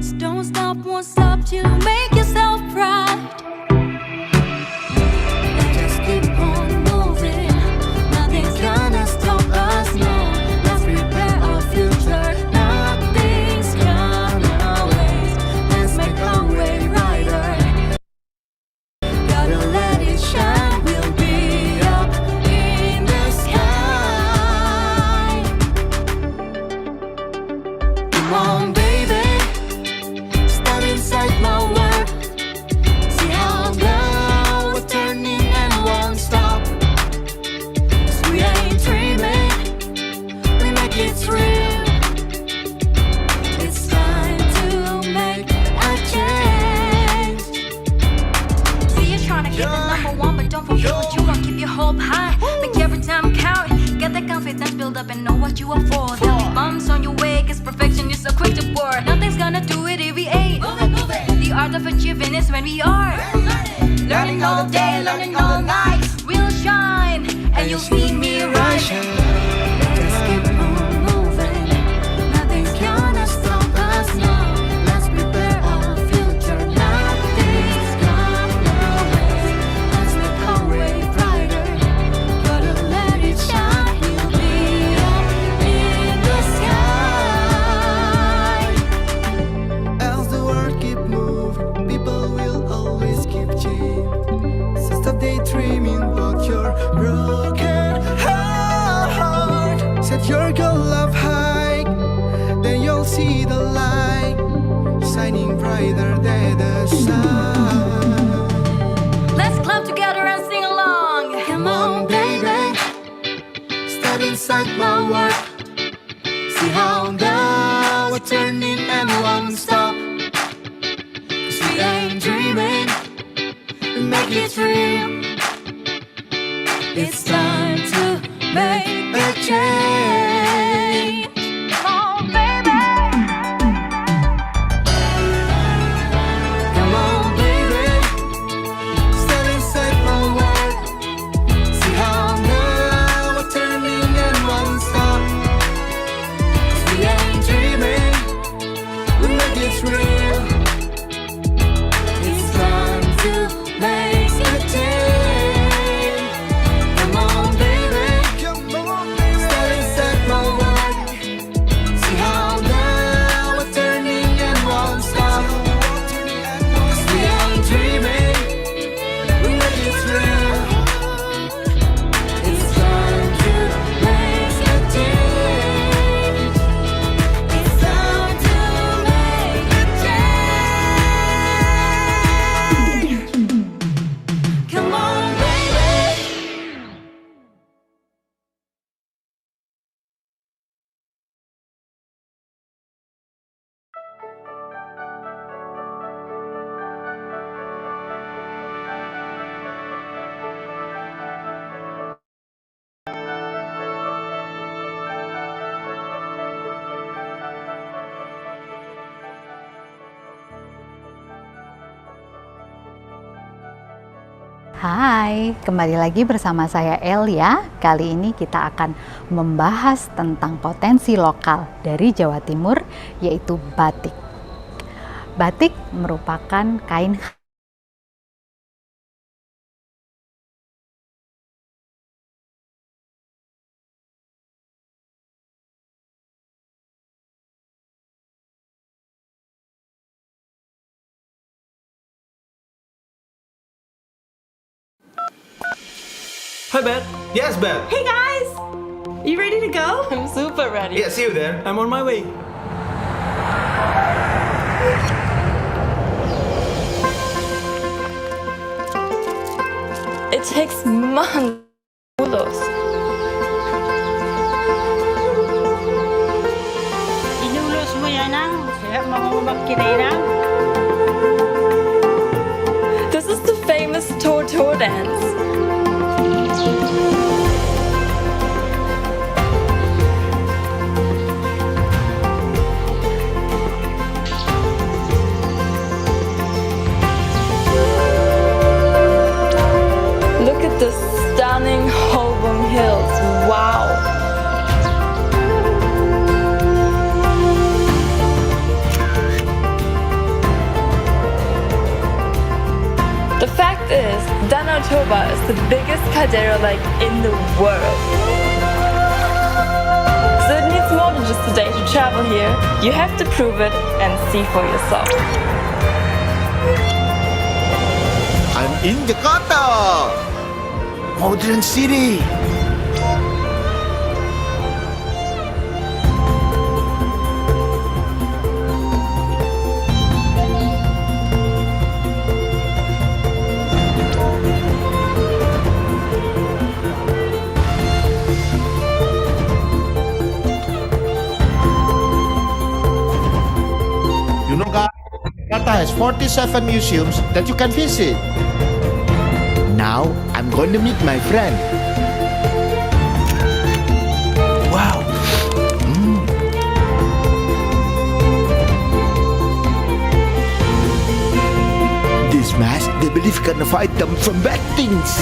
So don't stop, won't stop till you make yourself proud. Just keep on moving, nothing's gonna stop us now. Let's prepare our future, nothing's gonna waste. Let's make our way brighter. Gotta let it shine, we'll be up in the sky. Come on, baby, step inside my world. See how now we're turning and won't stop. 'Cause we ain't dreaming, we make it real. It's time to make a change. See you trying to get the number one, but don't forget what you want. Keep your hope high, make every time count. Get that confidence build up and know what you are for. There'll be bumps on your way, 'cause perfection is so quick to pour. Nothing's gonna do it if we ain't. The art of achieving is when we are learning all day, learning all night. We'll shine, and you'll see me rising. Just keep on moving, nothing's gonna stop us now. Let's prepare our future, nothing's gonna waste. Let's make our way brighter, gotta let it shine. We'll be up in the sky. As the world keep moving, people will always keep changing. So stop daydreaming about your broken heart. Set your goal up high, then you'll see the light shining brighter than the sun. Let's clap together and sing along. Come on, baby, Step inside my world. See how now we're turning and won't stop. 'Cause we ain't dreaming, we make it real. It's time to make a change. come on, baby. Come on, baby, step inside my world. See how now we're turning and won't stop. 'Cause we ain't dreaming, we make it real. It's time to make a change. Come on, baby, step inside my world. See how now we're turning and won't stop. 'Cause we ain't dreaming, we make it real. It's time to make a change. It's time to make a change. Come on, baby. Hai, kembali lagi bersama saya El ya. Kali ini kita akan membahas tentang potensi lokal dari Jawa Timur, yaitu batik. Batik merupakan kain Hi, Beth. Yes, Beth. Hey guys! You ready to go? I'm super ready. Yeah, see you there. I'm on my way. It takes months to do those. Inulus mo yan ang kaya mamumagkinay. This is the famous Toto dance. Look at the stunning Holborn Hills. Wow. The fact is, Danau Toba is the biggest caldera lake in the world. So it needs more than just a day to travel here. You have to prove it and see for yourself. I'm in Jakarta! Modern city! You know, guys, Jakarta has 47 museums that you can visit. Now, I'm going to meet my friend. Wow. This mask, they believe can fight them from bad things.